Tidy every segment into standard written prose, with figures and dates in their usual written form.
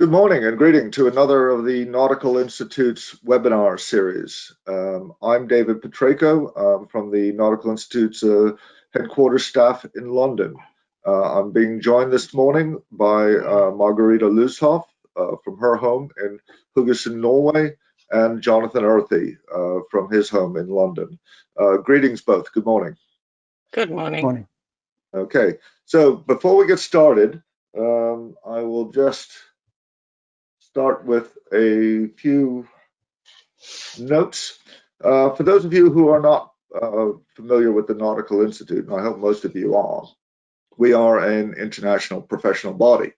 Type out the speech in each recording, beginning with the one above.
Good morning and greeting to another of the Nautical Institute's webinar series. I'm David Petraco from the Nautical Institute's headquarters staff in London. I'm being joined this morning by Margarita Lushoff from her home in Haugesund, Norway, and Jonathan Earthy from his home in London. Greetings both. Good morning. Good morning. Okay, so before we get started, I will just start with a few notes. For those of you who are not familiar with the Nautical Institute, and I hope most of you are, we are an international professional body.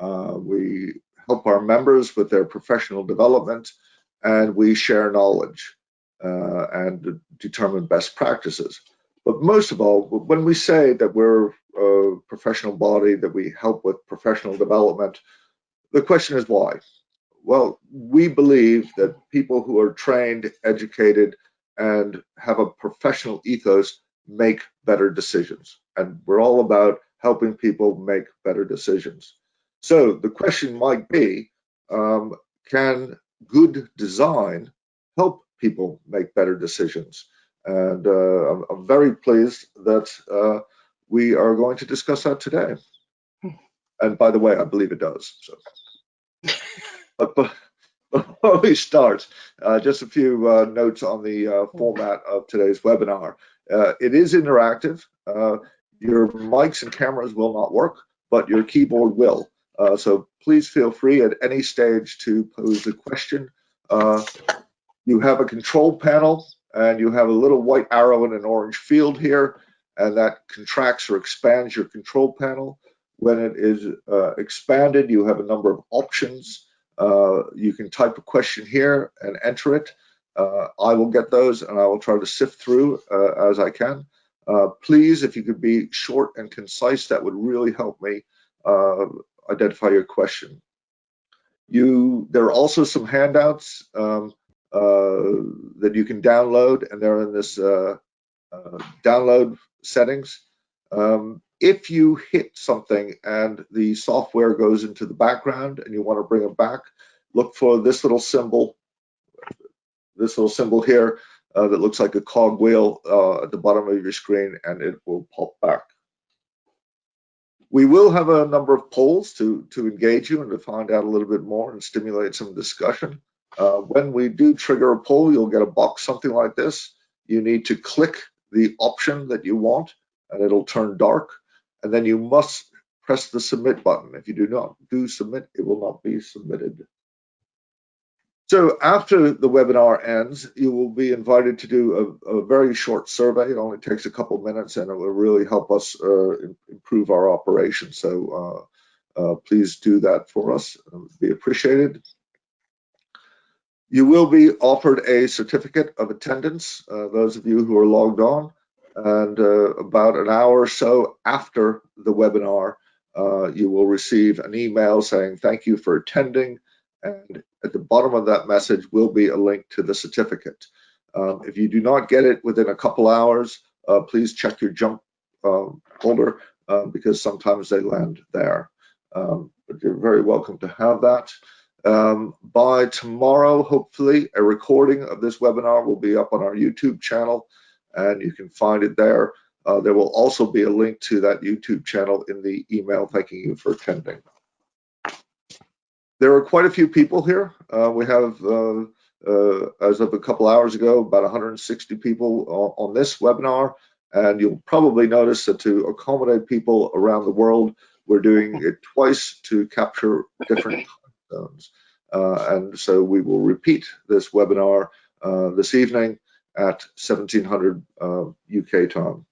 We help our members with their professional development, and we share knowledge and determine best practices. But most of all, when we say that we're a professional body, that we help with professional development, the question is why? Well, we believe that people who are trained, educated, and have a professional ethos make better decisions. And we're all about helping people make better decisions. So the question might be, can good design help people make better decisions? And I'm very pleased that we are going to discuss that today. And by the way, I believe it does. So. But before we start, just a few notes on the format of today's webinar. It is interactive. Your mics and cameras will not work, but your keyboard will. So please feel free at any stage to pose a question. You have a control panel, and you have a little white arrow in an orange field here, and that contracts or expands your control panel. When it is expanded, you have a number of options. You can type a question here and enter it. I will get those and I will try to sift through as I can. Please, if you could be short and concise, that would really help me identify your question. There are also some handouts that you can download, and they're in this download settings. If you hit something and the software goes into the background and you want to bring it back, look for this little symbol here that looks like a cogwheel at the bottom of your screen, and it will pop back. We will have a number of polls to engage you and to find out a little bit more and stimulate some discussion. When we do trigger a poll, you'll get a box something like this. You need to click the option that you want, and it'll turn dark. And then you must press the submit button. If you do not submit, it will not be submitted. So after the webinar ends, you will be invited to do a very short survey. It only takes a couple minutes, and it will really help us improve our operation. So please do that for us. It would be appreciated. You will be offered a certificate of attendance, those of you who are logged on. And about an hour or so after the webinar, you will receive an email saying thank you for attending, and at the bottom of that message will be a link to the certificate. If you do not get it within a couple hours, please check your junk folder because sometimes they land there. But you're very welcome to have that. By tomorrow, hopefully, a recording of this webinar will be up on our YouTube channel, and you can find it there. There will also be a link to that YouTube channel in the email thanking you for attending. There are quite a few people here. We have, as of a couple hours ago, about 160 people on this webinar, and you'll probably notice that to accommodate people around the world, we're doing it twice to capture different time zones. And so we will repeat this webinar this evening at 1700 UK time.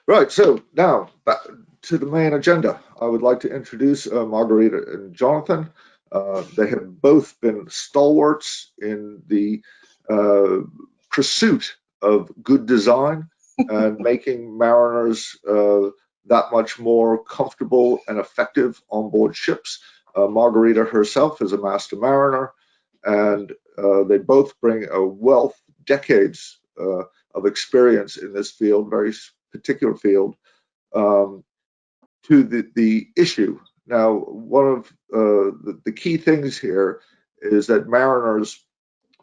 Right, so now back to the main agenda. I would like to introduce Margarita and Jonathan. They have both been stalwarts in the pursuit of good design and making mariners that much more comfortable and effective on board ships. Margarita herself is a master mariner, and they both bring a wealth, decades of experience in this field, very particular field. to the issue. Now, one of the key things here is that mariners,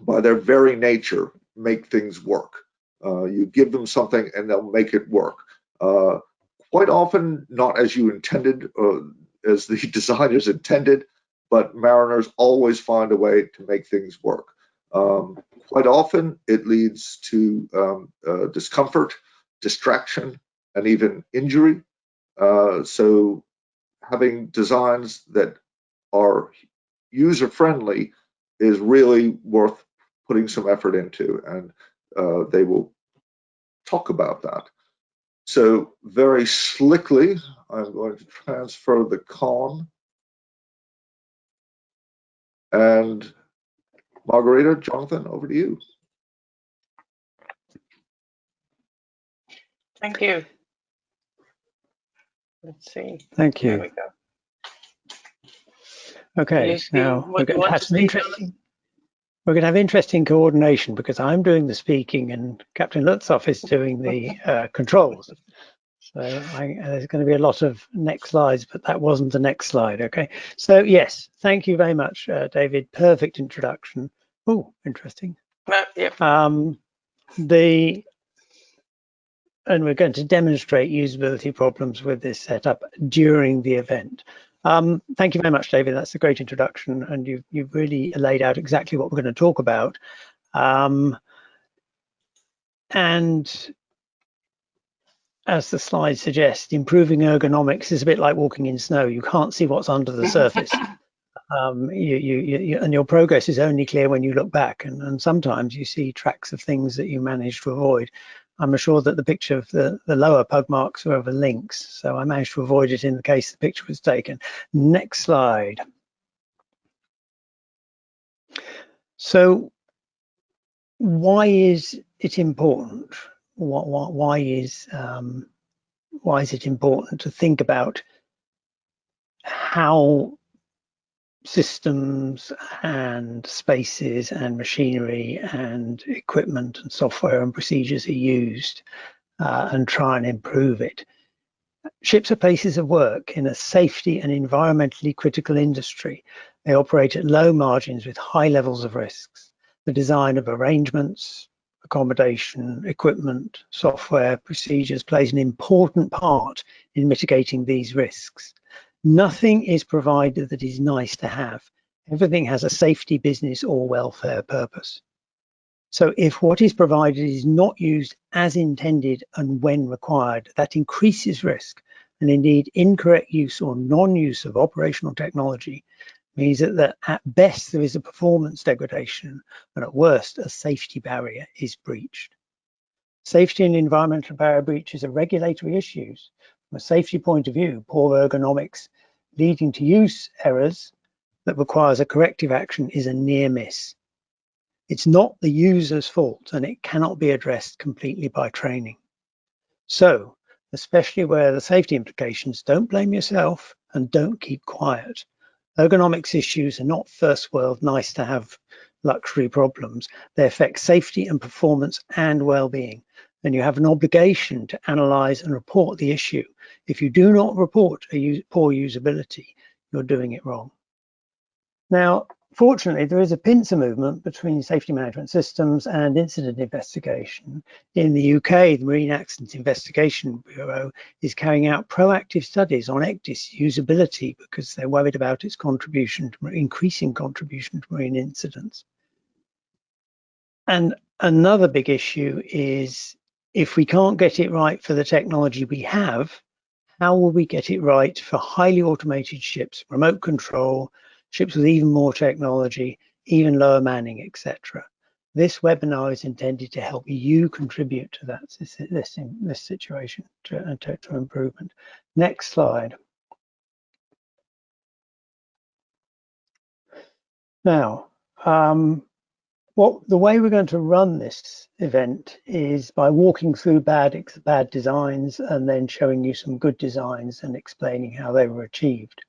by their very nature, make things work. You give them something and they'll make it work. Quite often, not as you intended, as the designers intended, but mariners always find a way to make things work. Quite often, it leads to discomfort, distraction, and even injury. So having designs that are user-friendly is really worth putting some effort into, and they will talk about that. So very slickly, I'm going to transfer the con. And Margarita, Jonathan, over to you. Thank you. Let's see. Thank you. There we go. Okay, now we're going to have some interesting. We're going to have interesting coordination because I'm doing the speaking and Captain Lutzoff is doing the controls. So there's going to be a lot of next slides, but that wasn't the next slide. Okay, so yes, thank you very much, David. Perfect introduction. Oh, interesting. Yep. And we're going to demonstrate usability problems with this setup during the event. Thank you very much, David. That's a great introduction, and you've really laid out exactly what we're going to talk about. And as the slide suggests, improving ergonomics is a bit like walking in snow. You can't see what's under the surface. And your progress is only clear when you look back, and sometimes you see tracks of things that you managed to avoid. I'm assured that the picture of the lower pug marks were over links, so I managed to avoid it in the case the picture was taken. Next slide. So why is it important? Why is it important to think about how systems and spaces and machinery and equipment and software and procedures are used and try and improve it? Ships are places of work in a safety and environmentally critical industry. They operate at low margins with high levels of risks. The design of arrangements, accommodation, equipment, software, procedures plays an important part in mitigating these risks. Nothing is provided that is nice to have. Everything has a safety, business, or welfare purpose. So if what is provided is not used as intended and when required, that increases risk. And indeed, incorrect use or non-use of operational technology means that at best there is a performance degradation, and at worst, a safety barrier is breached. Safety and environmental barrier breaches are regulatory issues. From a safety point of view, poor ergonomics leading to use errors that requires a corrective action is a near miss. It's not the user's fault, and it cannot be addressed completely by training. So, especially where the safety implications, don't blame yourself and don't keep quiet. Ergonomics issues are not first world, nice to have luxury problems. They affect safety and performance and well-being. And you have an obligation to analyze and report the issue. If you do not report a poor usability, you're doing it wrong. Now, fortunately, there is a pincer movement between safety management systems and incident investigation. In the UK, the Marine Accident Investigation Bureau is carrying out proactive studies on ECDIS usability because they're worried about its contribution to increasing contribution to marine incidents. And another big issue is if we can't get it right for the technology we have, how will we get it right for highly automated ships, remote control, ships with even more technology, even lower manning, etc. This webinar is intended to help you contribute to that this situation, to improvement. Next slide. Now, the way we're going to run this event is by walking through bad designs and then showing you some good designs and explaining how they were achieved.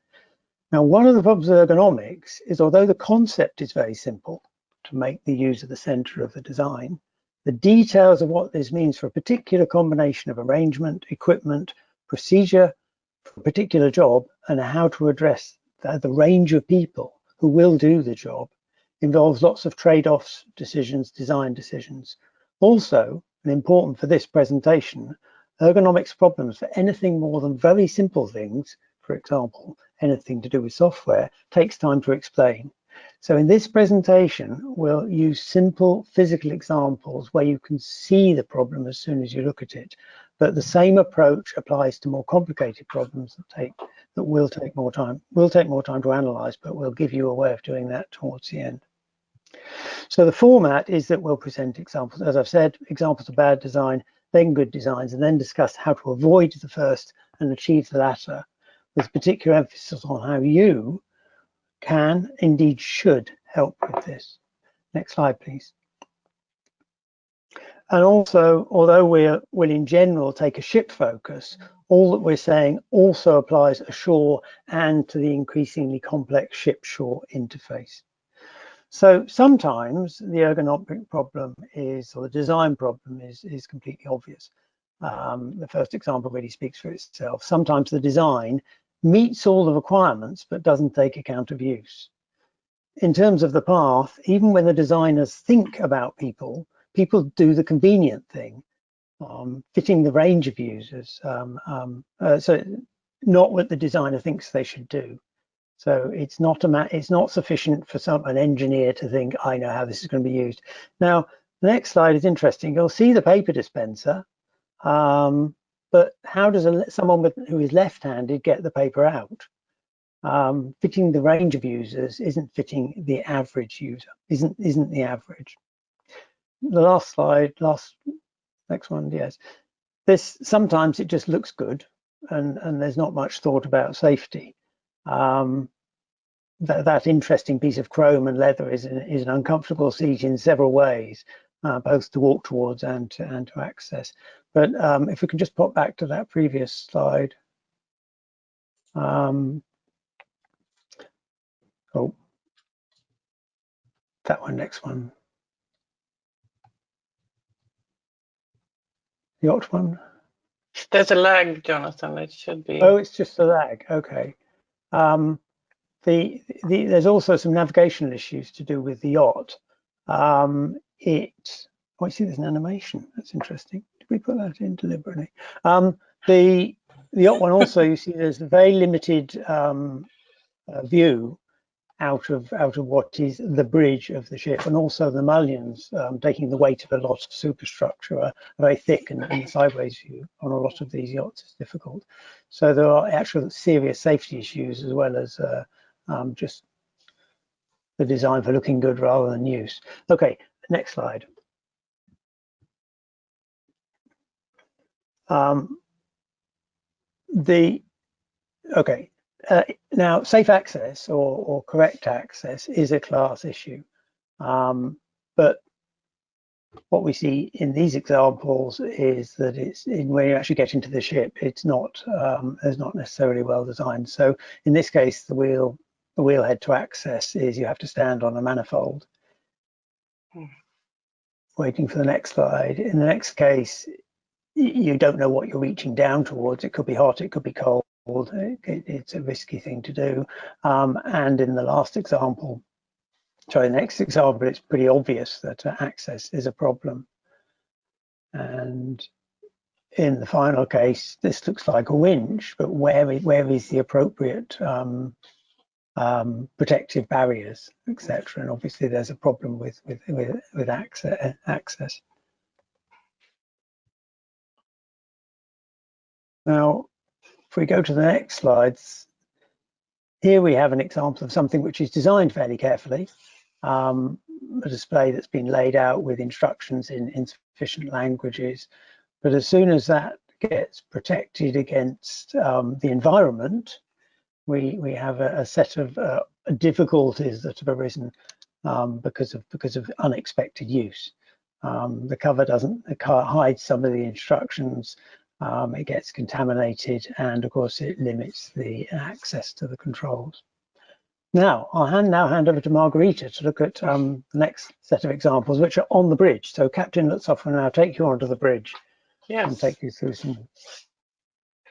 Now, one of the problems with ergonomics is although the concept is very simple, to make the user the center of the design, the details of what this means for a particular combination of arrangement, equipment, procedure, for a particular job and how to address the range of people who will do the job involves lots of trade-offs, decisions, design decisions. Also, and important for this presentation, ergonomics problems for anything more than very simple things, for example, anything to do with software, takes time to explain. So in this presentation, we'll use simple physical examples where you can see the problem as soon as you look at it. But the same approach applies to more complicated problems that will take more time. Will take more time to analyze, but we'll give you a way of doing that towards the end. So the format is that we'll present examples, as I've said, examples of bad design, then good designs, and then discuss how to avoid the first and achieve the latter, with particular emphasis on how you can, indeed should, help with this. Next slide, please. And also, although we'll in general take a ship focus, all that we're saying also applies ashore and to the increasingly complex ship-shore interface. So sometimes the ergonomic problem is, or the design problem is completely obvious. The first example really speaks for itself. Sometimes the design meets all the requirements, but doesn't take account of use. In terms of the path, even when the designers think about people, people do the convenient thing, fitting the range of users. So not what the designer thinks they should do. So it's not sufficient for an engineer to think, I know how this is going to be used. Now, the next slide is interesting. You'll see the paper dispenser, but how does someone who is left-handed get the paper out? Fitting the range of users isn't fitting the average user, isn't the average. The last slide, next one, yes. This sometimes it just looks good, and there's not much thought about safety. That interesting piece of chrome and leather is an uncomfortable seat in several ways, both to walk towards and to access. But if we can just pop back to that previous slide. Oh, that one, next one. Yacht one. There's a lag, Jonathan. It should be. Oh, it's just a lag. Okay. There's also some navigational issues to do with the yacht. Oh, I see there's an animation. That's interesting. Did we put that in deliberately? The yacht one also, you see there's a very limited view out of what is the bridge of the ship, and also the mullions taking the weight of a lot of superstructure are very thick, and the sideways view on a lot of these yachts is difficult. So there are actual serious safety issues as well as just the design for looking good rather than use. Okay, next slide. Now, safe access or correct access is a class issue, but what we see in these examples is that when you actually get into the ship, it's not necessarily well designed. So in this case, the wheelhead to access is you have to stand on a manifold. Waiting for the next slide. In the next case, you don't know what you're reaching down towards. It could be hot, it could be cold. It's a risky thing to do. And in the last example, sorry, the next example, it's pretty obvious that access is a problem. And in the final case, this looks like a winch, but where is the appropriate protective barriers, etc. And obviously, there's a problem with access. Now, if we go to the next slides, here we have an example of something which is designed fairly carefully, a display that's been laid out with instructions in sufficient languages. But as soon as that gets protected against the environment, we have a set of difficulties that have arisen because of unexpected use. The cover hides some of the instructions. It gets contaminated, and of course it limits the access to the controls. Now I'll hand over to Margarita to look at the next set of examples, which are on the bridge. So Captain Lutzoff will now take you onto the bridge and take you through some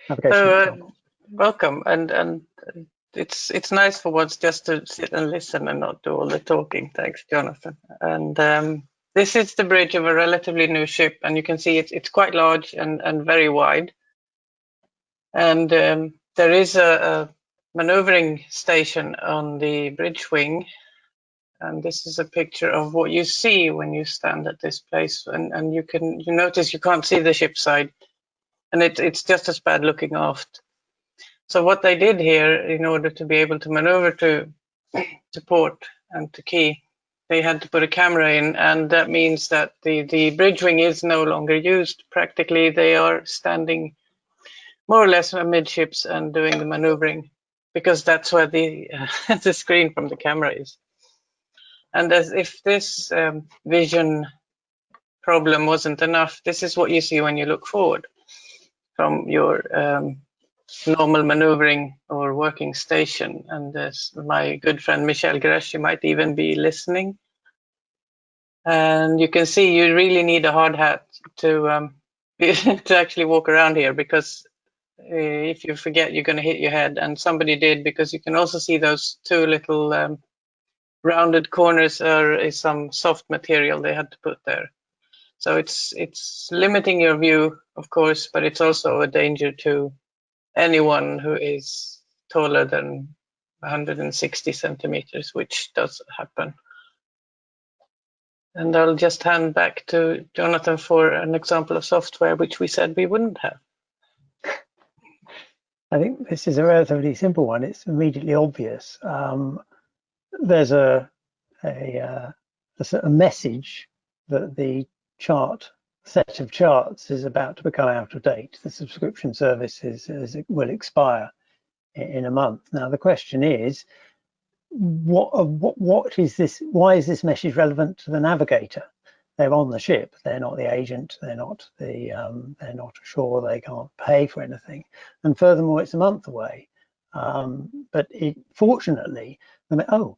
navigation examples. welcome. And it's nice for once just to sit and listen and not do all the talking. Thanks, Jonathan. And this is the bridge of a relatively new ship, and you can see it's quite large and very wide. And there is a maneuvering station on the bridge wing. And this is a picture of what you see when you stand at this place. And you notice you can't see the ship side, and it's just as bad looking aft. So what they did here, in order to be able to maneuver to port and to quay, they had to put a camera in, and that means that the bridge wing is no longer used. Practically, they are standing more or less amidships and doing the maneuvering, because that's where the the screen from the camera is. And as if this vision problem wasn't enough, this is what you see when you look forward from your normal maneuvering or working station. And as my good friend Michel Gresh, you might even be listening. And you can see you really need a hard hat to to actually walk around here, because if you forget, you're going to hit your head. And somebody did, because you can also see those two little rounded corners is some soft material they had to put there. So it's limiting your view, of course, but it's also a danger to anyone who is taller than 160 centimeters, which does happen. And I'll just hand back to Jonathan for an example of software which we said we wouldn't have. I think this is a relatively simple one. It's immediately obvious. There's a message that the set of charts is about to become out of date. The subscription service will expire in a month. Now the question is, what is this? Why is this message relevant to the navigator? They're on the ship. They're not the agent. They're not ashore. They can't pay for anything. And furthermore, it's a month away. But fortunately, the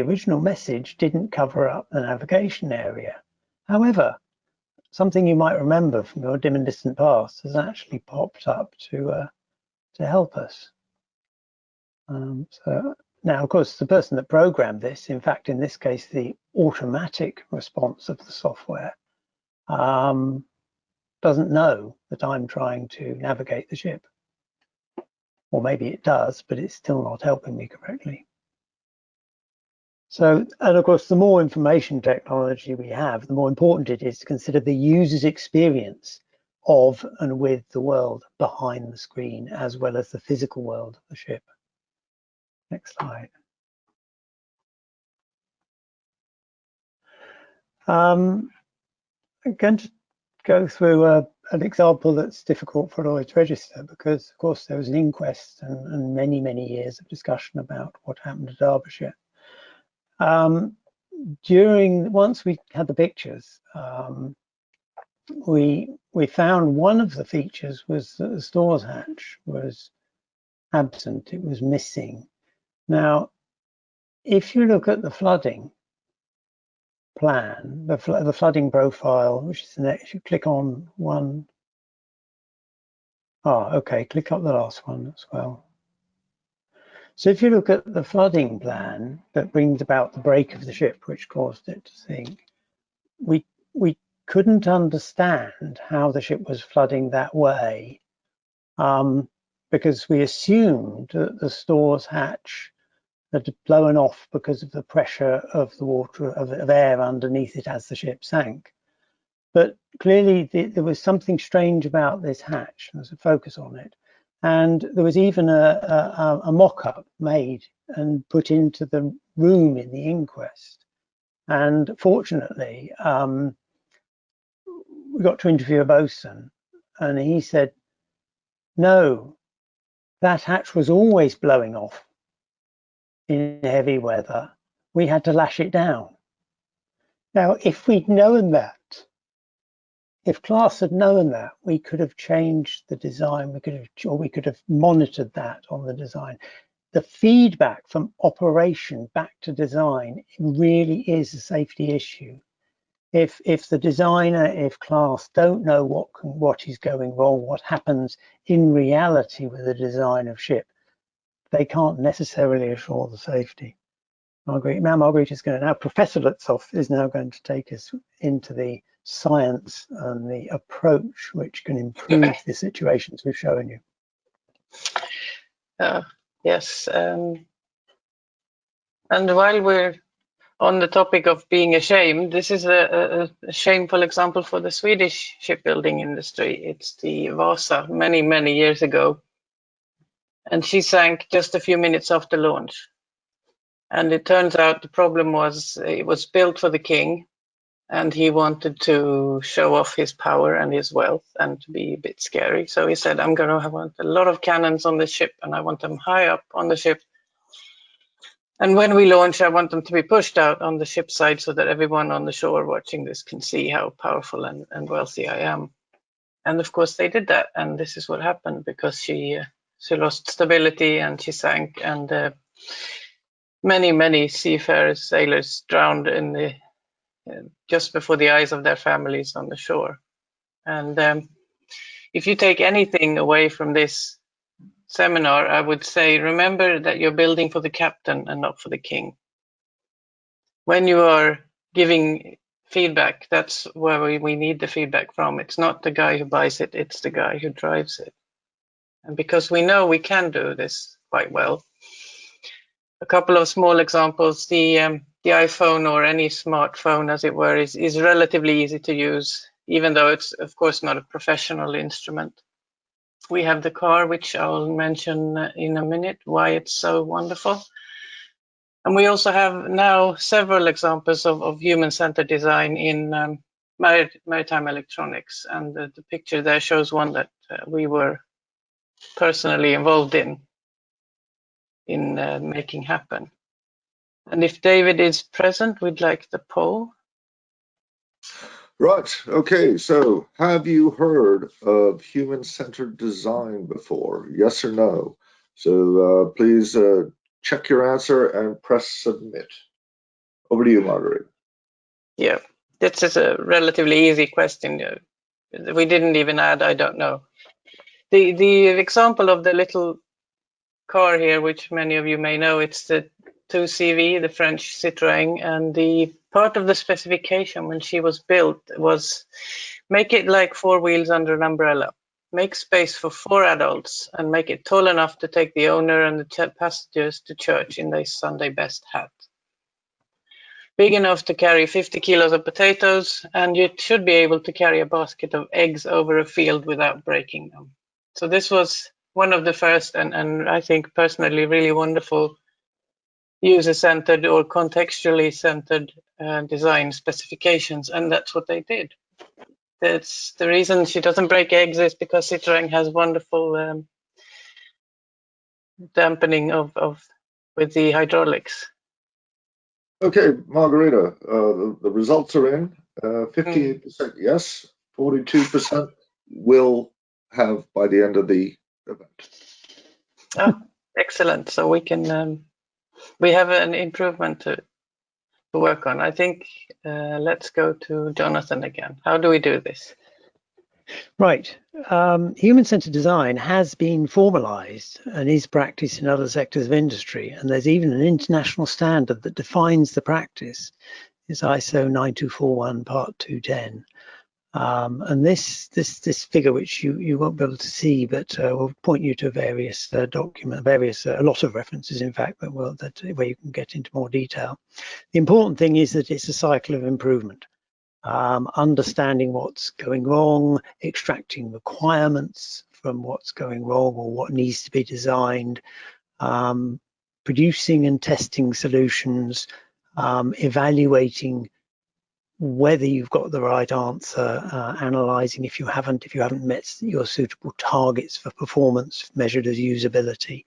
original message didn't cover up the navigation area. However, something you might remember from your dim and distant past has actually popped up to help us. So now, of course, the person that programmed this, in fact, in this case, the automatic response of the software, doesn't know that I'm trying to navigate the ship. Or maybe it does, but it's still not helping me correctly. So, and of course, the more information technology we have, the more important it is to consider the user's experience of and with the world behind the screen, as well as the physical world of the ship. Next slide. I'm going to go through an example that's difficult for Lloyd to register, because, of course, there was an inquest and many, many years of discussion about what happened at Derbyshire. Once we had the pictures, we found one of the features was that the stores hatch was absent. It was missing. Now, if you look at the flooding plan, the flooding profile, which is the next, you click on one. Okay, click up the last one as well. So if you look at the flooding plan that brings about the break of the ship, which caused it to sink, we couldn't understand how the ship was flooding that way, because we assumed that the stores hatch had blown off because of the pressure of the water of air underneath it as the ship sank. But clearly there was something strange about this hatch. There's a focus on it. And there was even a mock-up made and put into the room in the inquest. And fortunately, we got to interview a bosun, and he said, no, that hatch was always blowing off in heavy weather. We had to lash it down. Now, if we'd known that, if class had known that, we could have changed the design. We could have monitored that on the design. The feedback from operation back to design really is a safety issue. if the designer, if class don't know what is going wrong, what happens in reality with the design of ship, they can't necessarily assure the safety. Marguerite is going to now, Professor Lutzow is now going to take us into the science and the approach which can improve the situations we've shown you. Yes, and while we're on the topic of being ashamed, this is a shameful example for the Swedish shipbuilding industry. It's the Vasa many, many years ago. And she sank just a few minutes after launch. And it turns out the problem was it was built for the king, and he wanted to show off his power and his wealth and to be a bit scary. So he said, I'm going to have a lot of cannons on the ship, and I want them high up on the ship. And when we launch, I want them to be pushed out on the ship side so that everyone on the shore watching this can see how powerful and wealthy I am. And of course they did that. And this is what happened, because she lost stability and she sank, and many seafarers, sailors drowned in the just before the eyes of their families on the shore. And if you take anything away from this seminar, I would say, remember that you're building for the captain and not for the king. When you are giving feedback, that's where we need the feedback from. It's not the guy who buys it, it's the guy who drives it. And because we know we can do this quite well. A couple of small examples, the iPhone, or any smartphone as it were, is relatively easy to use, even though it's of course not a professional instrument. We have the car, which I'll mention in a minute, why it's so wonderful. And we also have now several examples of human-centered design in maritime electronics. And the picture there shows one that we were personally involved in making happen. And if David is present, we'd like the poll. Right. Okay. So, have you heard of human-centered design before? Yes or no? So, please check your answer and press submit. Over to you, Marguerite. Yeah, this is a relatively easy question. We didn't even add, I don't know. The example of the little car here, which many of you may know, it's the 2CV, the French Citroën, and the part of the specification when she was built was make it like 4 wheels under an umbrella, make space for 4 adults, and make it tall enough to take the owner and the passengers to church in their Sunday best hat. Big enough to carry 50 kilos of potatoes, and you should be able to carry a basket of eggs over a field without breaking them. So this was one of the first, and I think personally really wonderful user-centered or contextually centered design specifications, and that's what they did. That's the reason she doesn't break eggs, is because Citroën has wonderful dampening with the hydraulics. Okay, Margarita, the results are in. 58% yes, 42% will have by the end of the event. Oh, excellent. So we can we have an improvement to work on. I think let's go to Jonathan again. How do we do this? Right. Human-centered design has been formalized and is practiced in other sectors of industry. And there's even an international standard that defines the practice. It's ISO 9241 Part 210. And this figure, which you won't be able to see, but will point you to various documents, a lot of references, in fact, where you can get into more detail. The important thing is that it's a cycle of improvement. Understanding what's going wrong, extracting requirements from what's going wrong or what needs to be designed, producing and testing solutions, evaluating whether you've got the right answer, analyzing if you haven't met your suitable targets for performance measured as usability.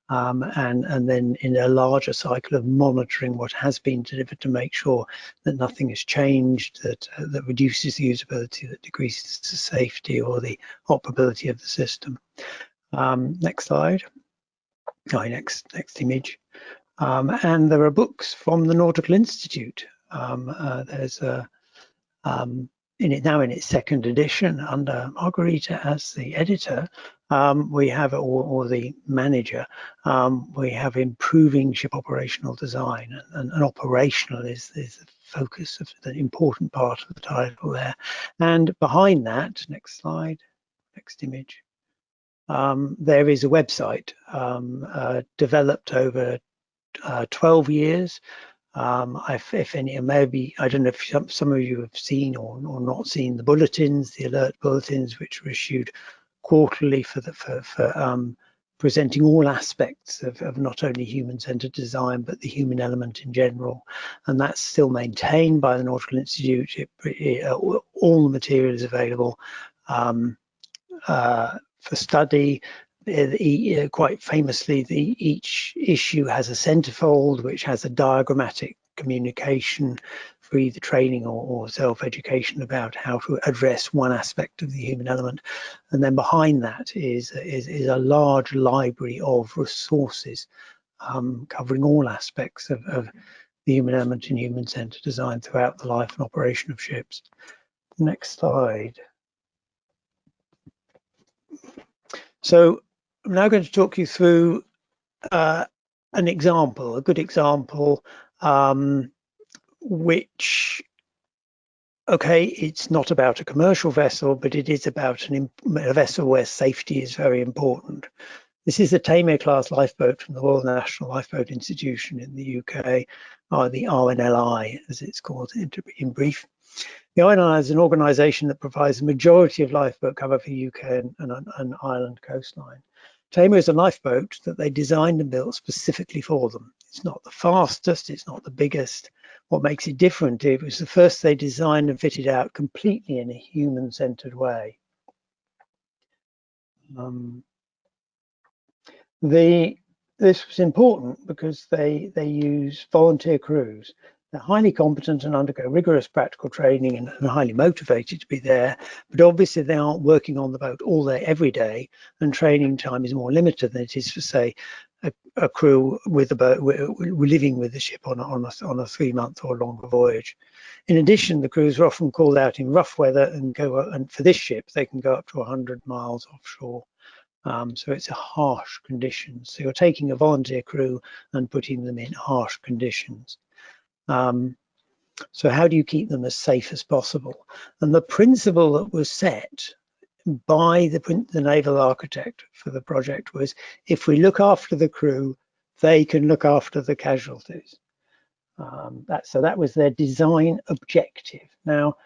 And then in a larger cycle of monitoring what has been delivered to make sure that nothing has changed, that reduces the usability, that decreases the safety or the operability of the system. Next slide. Next image. And there are books from the Nautical Institute. There's now in its second edition under Margarita as the editor, we have, or the manager, we have improving ship operational design, and operational is the focus of the important part of the title there. And behind that, next slide, next image, there is a website developed over 12 years. If any, maybe, I don't know if some of you have seen or not seen the bulletins, the alert bulletins, which were issued quarterly for presenting all aspects of not only human-centered design, but the human element in general. And that's still maintained by the Nautical Institute. All the material is available for study. Quite famously, each issue has a centerfold which has a diagrammatic communication for either training or self-education about how to address one aspect of the human element. And then behind that is a large library of resources covering all aspects of the human element in human-centered design throughout the life and operation of ships. Next slide. So I'm now going to talk you through an example, a good example, which, okay, it's not about a commercial vessel, but it is about a vessel where safety is very important. This is the Tamir class lifeboat from the Royal National Lifeboat Institution in the UK, or the RNLI, as it's called in brief. The RNLI is an organisation that provides the majority of lifeboat cover for UK and Ireland coastline. Tamir is a lifeboat that they designed and built specifically for them. It's not the fastest, it's not the biggest. What makes it different, it was the first they designed and fitted out completely in a human-centered way. This was important because they use volunteer crews. They're highly competent and undergo rigorous practical training and highly motivated to be there, but obviously they aren't working on the boat all day, every day, and training time is more limited than it is for, say, a crew with a boat, we're living with the ship on a 3-month or longer voyage. In addition, the crews are often called out in rough weather and for this ship, they can go up to 100 miles offshore. So it's a harsh conditions. So you're taking a volunteer crew and putting them in harsh conditions. So how do you keep them as safe as possible? And the principle that was set by the naval architect for the project was, if we look after the crew, they can look after the casualties. So that was their design objective. Now,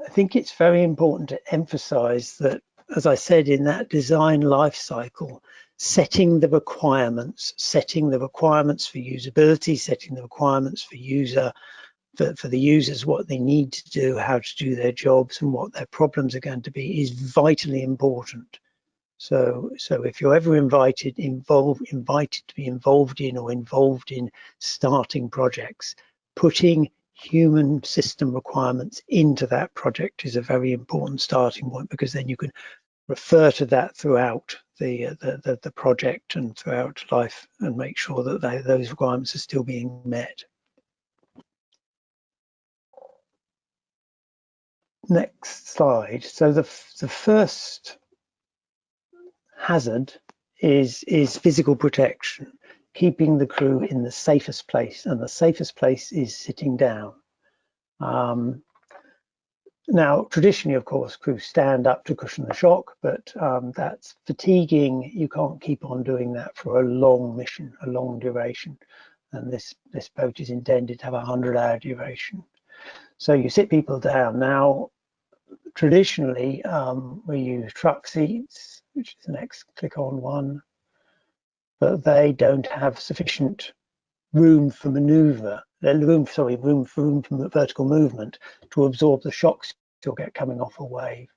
I think it's very important to emphasize that, as I said, in that design life cycle, setting the requirements for usability, setting the requirements for the users, what they need to do, how to do their jobs, and what their problems are going to be, is vitally important. So if you're ever invited to be involved in starting projects, putting human system requirements into that project is a very important starting point, because then you can refer to that throughout the project and throughout life and make sure that those requirements are still being met. Next slide. So the first hazard is physical protection, keeping the crew in the safest place, and the safest place is sitting down. Now, traditionally, of course, crews stand up to cushion the shock, but that's fatiguing. You can't keep on doing that for a long mission, a long duration. And this boat is intended to have a 100-hour duration. So you sit people down. Now, traditionally, we use truck seats, which is the next click-on one, but they don't have sufficient room for maneuver, room for vertical movement to absorb the shocks you'll get coming off a wave.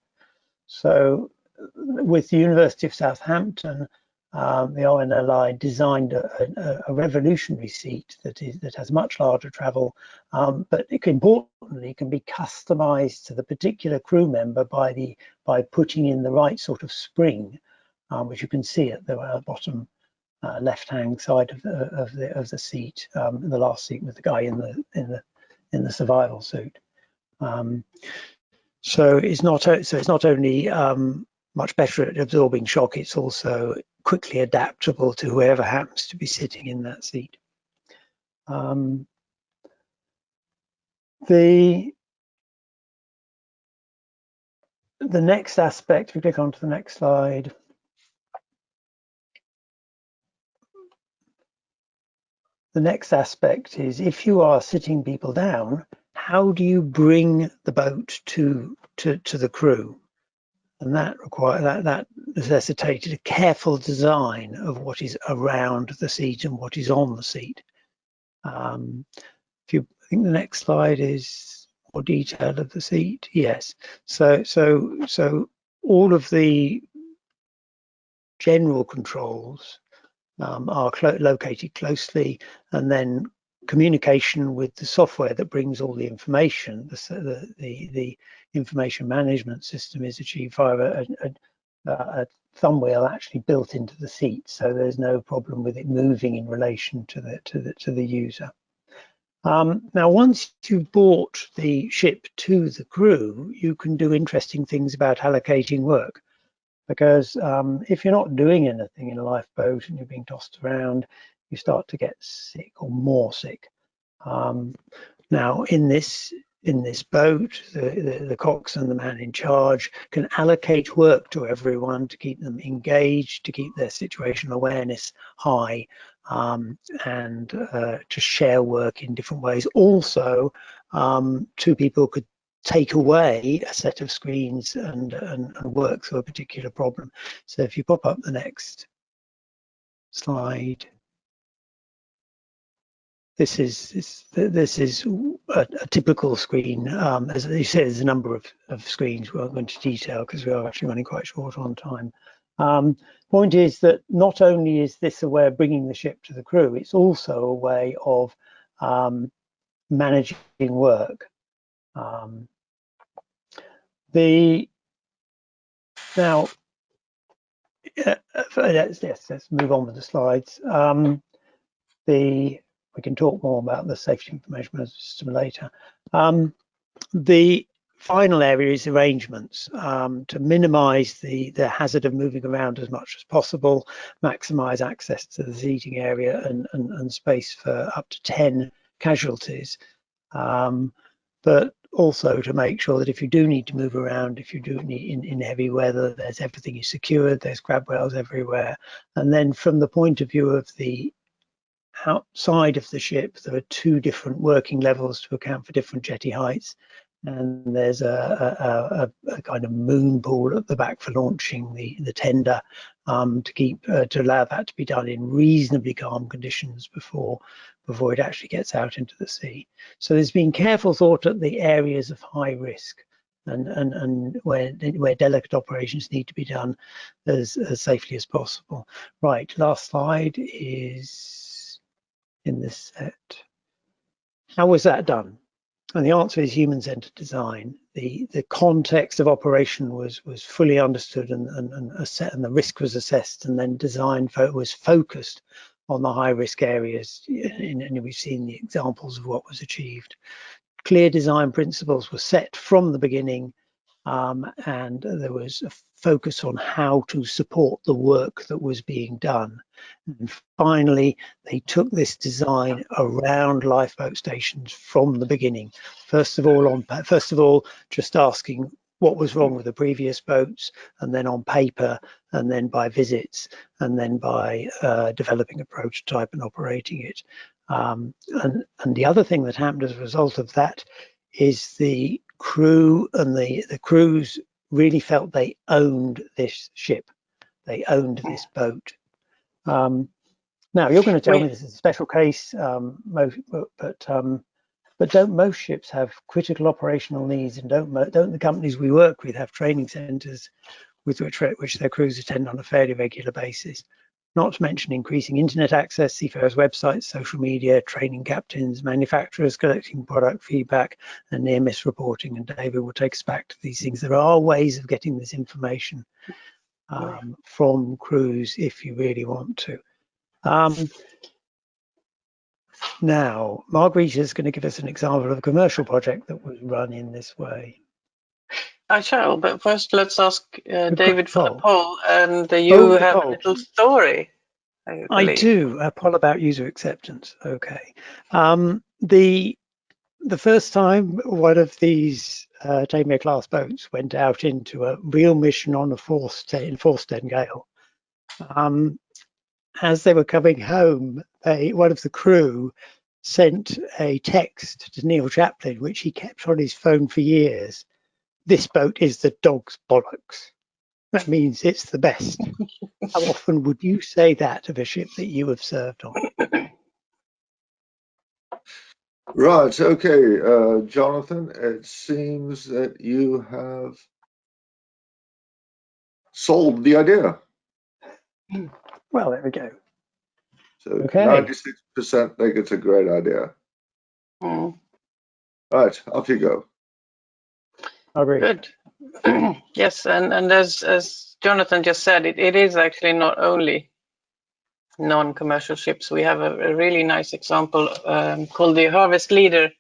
So with the University of Southampton, the RNLI designed a revolutionary seat that has much larger travel, but importantly can be customized to the particular crew member by putting in the right sort of spring, which you can see at the bottom left-hand side of the seat, the last seat with the guy in the survival suit. So it's not only much better at absorbing shock, it's also quickly adaptable to whoever happens to be sitting in that seat. The next aspect, if we click on to the next slide, the next aspect is, if you are sitting people down, how do you bring the boat to the crew? And that necessitated a careful design of what is around the seat and what is on the seat. I think the next slide is more detail of the seat. Yes. So all of the general controls are located closely, and then communication with the software that brings all the information, the information management system, is achieved via a thumb wheel actually built into the seat, so there's no problem with it moving in relation to the user. Now, once you've brought the ship to the crew, you can do interesting things about allocating work. Because if you're not doing anything in a lifeboat and you're being tossed around, you start to get sick or more sick. Now, in this boat, the coxswain, the man in charge, can allocate work to everyone to keep them engaged, to keep their situational awareness high, and to share work in different ways. Also, two people could take away a set of screens and work through a particular problem. So if you pop up the next slide, this is a typical screen. As you said, there's a number of screens. We won't go into detail because we are actually running quite short on time. Point is that not only is this a way of bringing the ship to the crew, it's also a way of managing work. Now, let's move on with the slides. We can talk more about the safety information management system later. The final area is arrangements to minimize the hazard of moving around as much as possible, maximize access to the seating area and space for up to 10 casualties. But also to make sure that if you do need to move around, if you do need in heavy weather, there's everything is secured, there's grab rails everywhere. And then from the point of view of the outside of the ship, there are two different working levels to account for different jetty heights. And there's a kind of moon pool at the back for launching the tender to allow that to be done in reasonably calm conditions before it actually gets out into the sea. So there's been careful thought at the areas of high risk and where delicate operations need to be done as safely as possible. Right, last slide is in this set. How was that done? And the answer is human-centered design. The context of operation was fully understood and the risk was assessed, and then design was focused on the high-risk areas, and we've seen the examples of what was achieved. Clear design principles were set from the beginning, and there was a focus on how to support the work that was being done. And finally, they took this design around lifeboat stations from the beginning. First of all, just asking what was wrong with the previous boats, and then on paper, and then by visits, and then by developing a prototype and operating it. And the other thing that happened as a result of that is the crew and the crews really felt they owned this ship. They owned this boat. Now you're going to tell me this is a special case, but don't most ships have critical operational needs, and don't the companies we work with have training centres with which their crews attend on a fairly regular basis? Not to mention increasing internet access, seafarers' websites, social media, training captains, manufacturers collecting product feedback, and near-miss reporting. And David will take us back to these things. There are ways of getting this information from crews if you really want to. Now, Margarita is going to give us an example of a commercial project that was run in this way. I shall, but first let's ask David for the poll. poll. And you Oh, the have a poll. little story, I I believe. do, a poll about user acceptance. Okay. The first time one of these Tamir class boats went out into a real mission on a forced gale, as they were coming home, one of the crew sent a text to Neil Chaplin, which he kept on his phone for years. This boat is the dog's bollocks. That means it's the best. How often would you say that of a ship that you have served on? Right, okay, Jonathan, it seems that you have sold the idea. Well, there we go. So Okay. 96% think it's a great idea. Mm. Right, off you go. I agree. Good. Yes, and as Jonathan just said, it is actually not only non-commercial ships. We have a really nice example called the Harvest Leader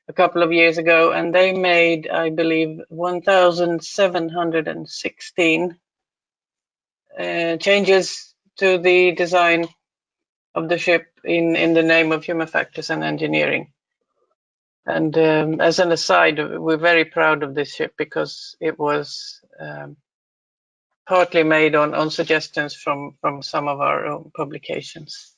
a couple of years ago, and they made, I believe, 1,716 changes to the design of the ship in the name of human factors and engineering. And as an aside, we're very proud of this ship because it was partly made on suggestions from some of our own publications.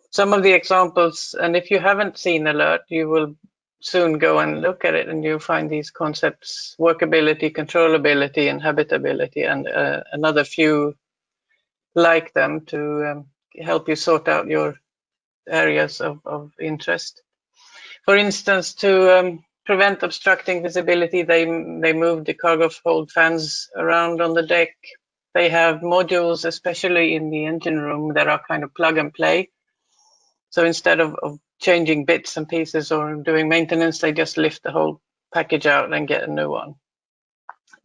Some of the examples, and if you haven't seen Alert, you will soon go and look at it and you'll find these concepts: workability, controllability, and habitability, and another few like them to help you sort out your areas of interest. For instance, to prevent obstructing visibility, they moved the cargo hold fans around on the deck. They have modules, especially in the engine room, that are kind of plug and play. So instead of changing bits and pieces or doing maintenance, they just lift the whole package out and get a new one.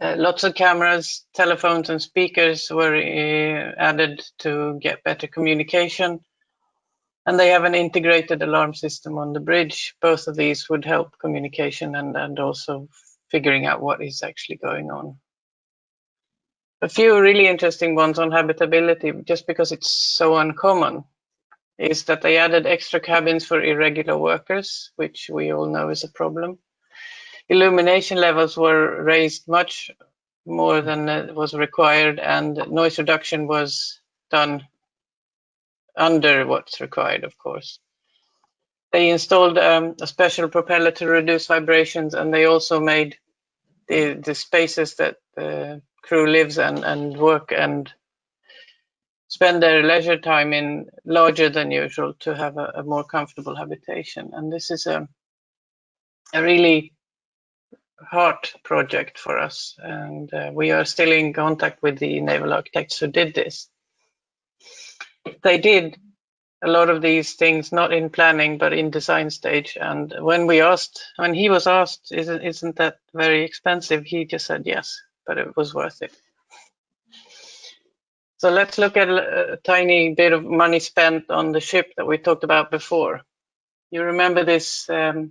Lots of cameras, telephones, and speakers were added to get better communication. And they have an integrated alarm system on the bridge. Both of these would help communication and also figuring out what is actually going on. A few really interesting ones on habitability, just because it's so uncommon, is that they added extra cabins for irregular workers, which we all know is a problem. Illumination levels were raised much more than was required, and noise reduction was done under what's required, of course. They installed a special propeller to reduce vibrations, and they also made the spaces that the crew lives and work and spend their leisure time in larger than usual to have a more comfortable habitation. And this is a really heart project for us, and we are still in contact with the naval architects who did this. They did a lot of these things not in planning but in design stage, and when he was asked, isn't that very expensive, he just said yes, but it was worth it. So let's look at a tiny bit of money spent on the ship that we talked about before. You remember this, the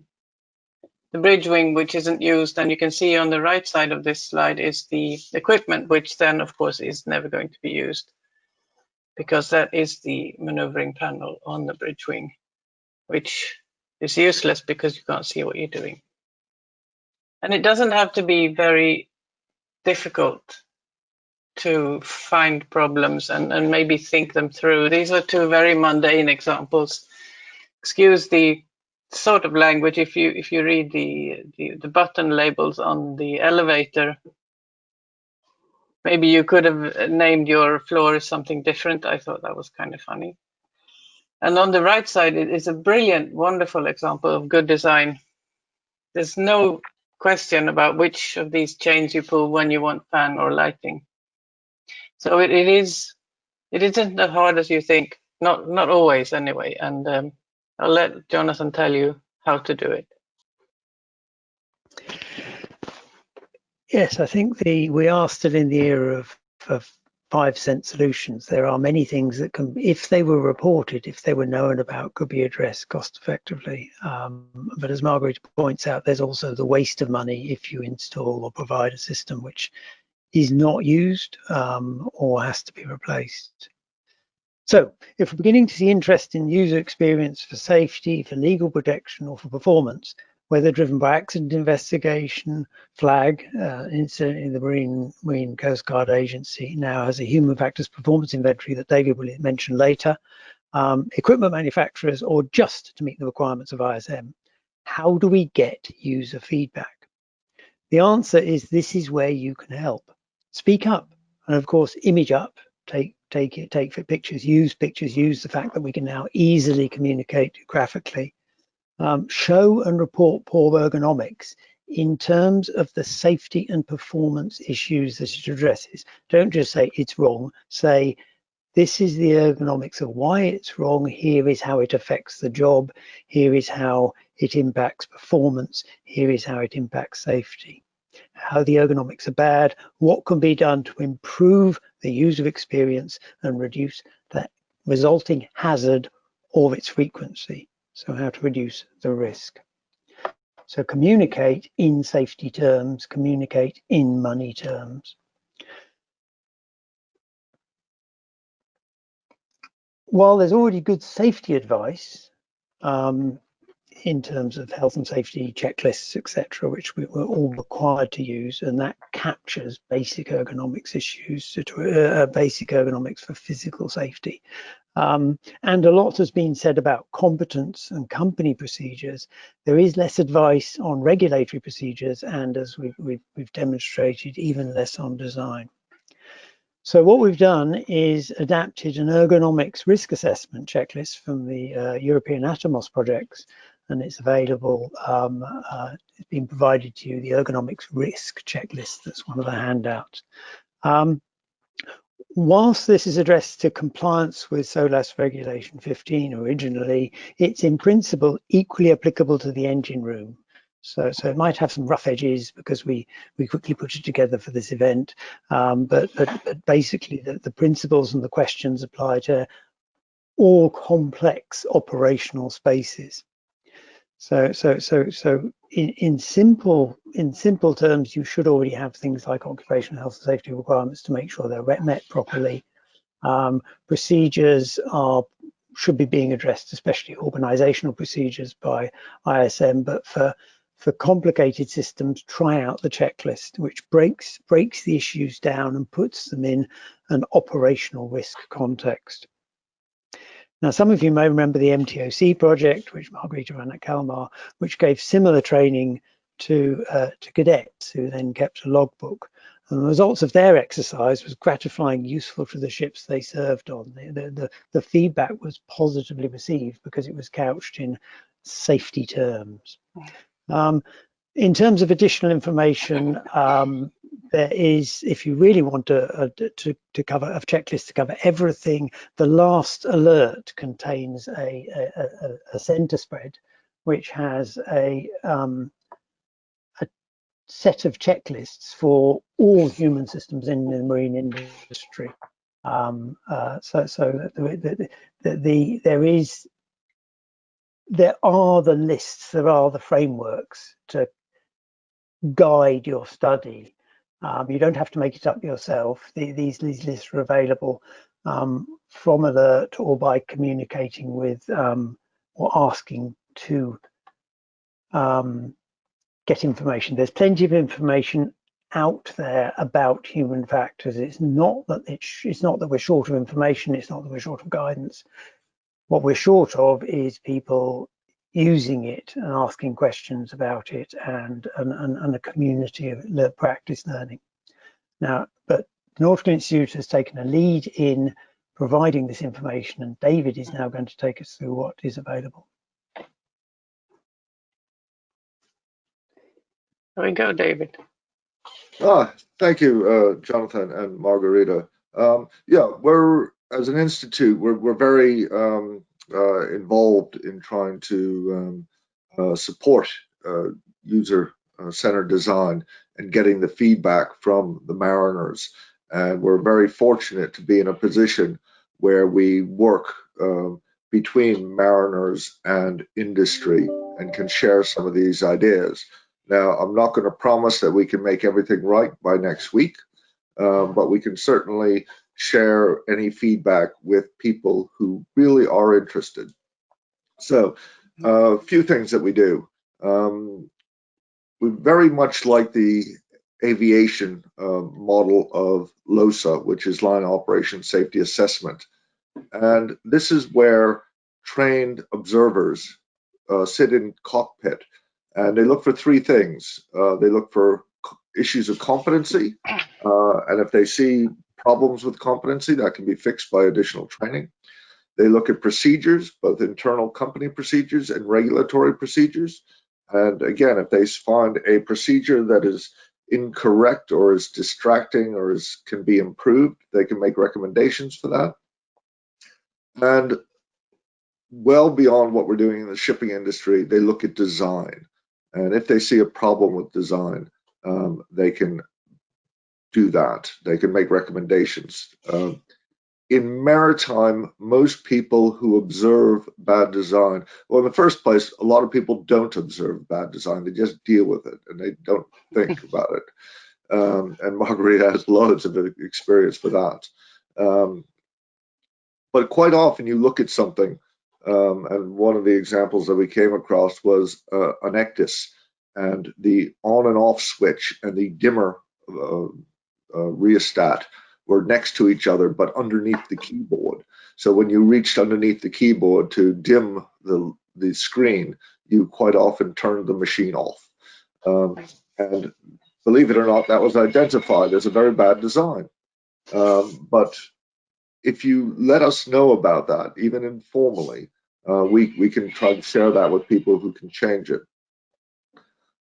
bridge wing, which isn't used, and you can see on the right side of this slide is the equipment, which then of course is never going to be used, because that is the maneuvering panel on the bridge wing, which is useless because you can't see what you're doing. And it doesn't have to be very difficult to find problems and maybe think them through. These are two very mundane examples. Excuse the sort of language. If you read the button labels on the elevator, maybe you could have named your floor something different. I thought that was kind of funny. And on the right side, it is a brilliant, wonderful example of good design. There's no question about which of these chains you pull when you want fan or lighting. So it isn't as hard as you think. Not always, anyway. And I'll let Jonathan tell you how to do it. Yes, I think we are still in the era of 5-cent solutions. There are many things that can, if they were reported, if they were known about, could be addressed cost effectively. But as Margaret points out, there's also the waste of money if you install or provide a system which is not used or has to be replaced. So if we're beginning to see interest in user experience for safety, for legal protection, or for performance, whether driven by accident investigation, FLAG, incidentally the Marine Coast Guard Agency now has a human factors performance inventory that David will mention later, equipment manufacturers, or just to meet the requirements of ISM, how do we get user feedback? The answer is this is where you can help. Speak up, and of course, image up. Take pictures, use the fact that we can now easily communicate graphically. Show and report poor ergonomics in terms of the safety and performance issues that it addresses. Don't just say it's wrong, say this is the ergonomics of why it's wrong, here is how it affects the job, here is how it impacts performance, here is how it impacts safety. How the ergonomics are bad, what can be done to improve the user experience and reduce that resulting hazard or its frequency. So how to reduce the risk. So communicate in safety terms, communicate in money terms. While there's already good safety advice, in terms of health and safety checklists, etc., which we were all required to use, and that captures basic ergonomics issues, basic ergonomics for physical safety. And a lot has been said about competence and company procedures. There is less advice on regulatory procedures, and as we've demonstrated, even less on design. So what we've done is adapted an ergonomics risk assessment checklist from the European Atomos projects, and it's available, it's been provided to you, the ergonomics risk checklist, that's one of the handouts. Whilst this is addressed to compliance with SOLAS Regulation 15 originally, it's in principle equally applicable to the engine room. So it might have some rough edges because we quickly put it together for this event, but basically the principles and the questions apply to all complex operational spaces. So in simple terms, you should already have things like occupational health and safety requirements to make sure they're met properly. Procedures should be being addressed, especially organizational procedures by ISM, but for complicated systems, try out the checklist, which breaks the issues down and puts them in an operational risk context. Now, some of you may remember the MTOC project, which Margarita ran at Kalmar, which gave similar training to cadets who then kept a logbook. And the results of their exercise was gratifying, useful to the ships they served on. The feedback was positively received because it was couched in safety terms. In terms of additional information, there is, if you really want to cover a checklist to cover everything, the last alert contains a center spread, which has a set of checklists for all human systems in the marine industry. There are the lists, there are the frameworks to guide your study. You don't have to make it up yourself. These lists are available from alert or by communicating with or asking to get information. There's plenty of information out there about human factors. It's not that we're short of information. It's not that we're short of guidance. What we're short of is people using it and asking questions about it, and a community of practice learning. Now, but the Nautical Institute has taken a lead in providing this information, and David is now going to take us through what is available. There we go, David. Thank you, Jonathan and Margarita. Yeah, as an institute, we're very involved in trying to support user-centered design and getting the feedback from the mariners. And we're very fortunate to be in a position where we work between mariners and industry and can share some of these ideas. Now, I'm not going to promise that we can make everything right by next week, but we can certainly share any feedback with people who really are interested. So, a few things that we do. We very much like the aviation model of LOSA, which is Line Operation Safety Assessment. And this is where trained observers sit in cockpit, and they look for three things. They look for issues of competency, and if they see problems with competency, that can be fixed by additional training. They look at procedures, both internal company procedures and regulatory procedures. And again, if they find a procedure that is incorrect or is distracting or can be improved, they can make recommendations for that. And well beyond what we're doing in the shipping industry, they look at design. And if they see a problem with design, they can do that. They can make recommendations. In maritime, most people who observe bad design, well, in the first place, a lot of people don't observe bad design. They just deal with it and they don't think about it. And Margarita has loads of experience with that. But quite often you look at something, and one of the examples that we came across was an ectis, and the on and off switch and the dimmer rheostat were next to each other, but underneath the keyboard. So when you reached underneath the keyboard to dim the screen, you quite often turned the machine off. And believe it or not, that was identified as a very bad design. But if you let us know about that, even informally, we can try to share that with people who can change it.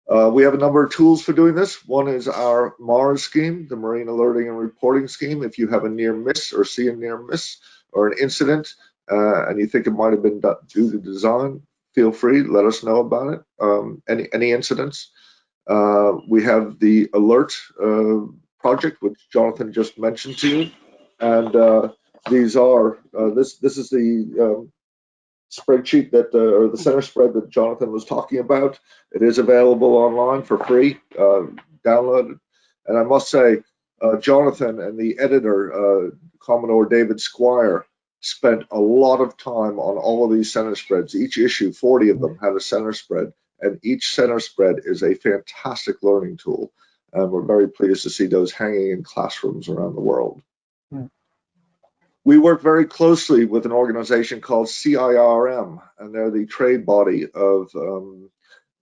We have a number of tools for doing this. One is our MARS scheme, the Marine Alerting and Reporting Scheme. If you have a near miss or see a near miss or an incident and you think it might have been due to design, feel free, let us know about it. Any incidents. We have the alert project, which Jonathan just mentioned to you. And these are, this is the spreadsheet that, or the center spread that Jonathan was talking about. It is available online for free, downloaded. And I must say, Jonathan and the editor, Commodore David Squire, spent a lot of time on all of these center spreads. Each issue, 40 of them, had a center spread, and each center spread is a fantastic learning tool. And we're very pleased to see those hanging in classrooms around the world. We work very closely with an organization called CIRM, and they're the trade body of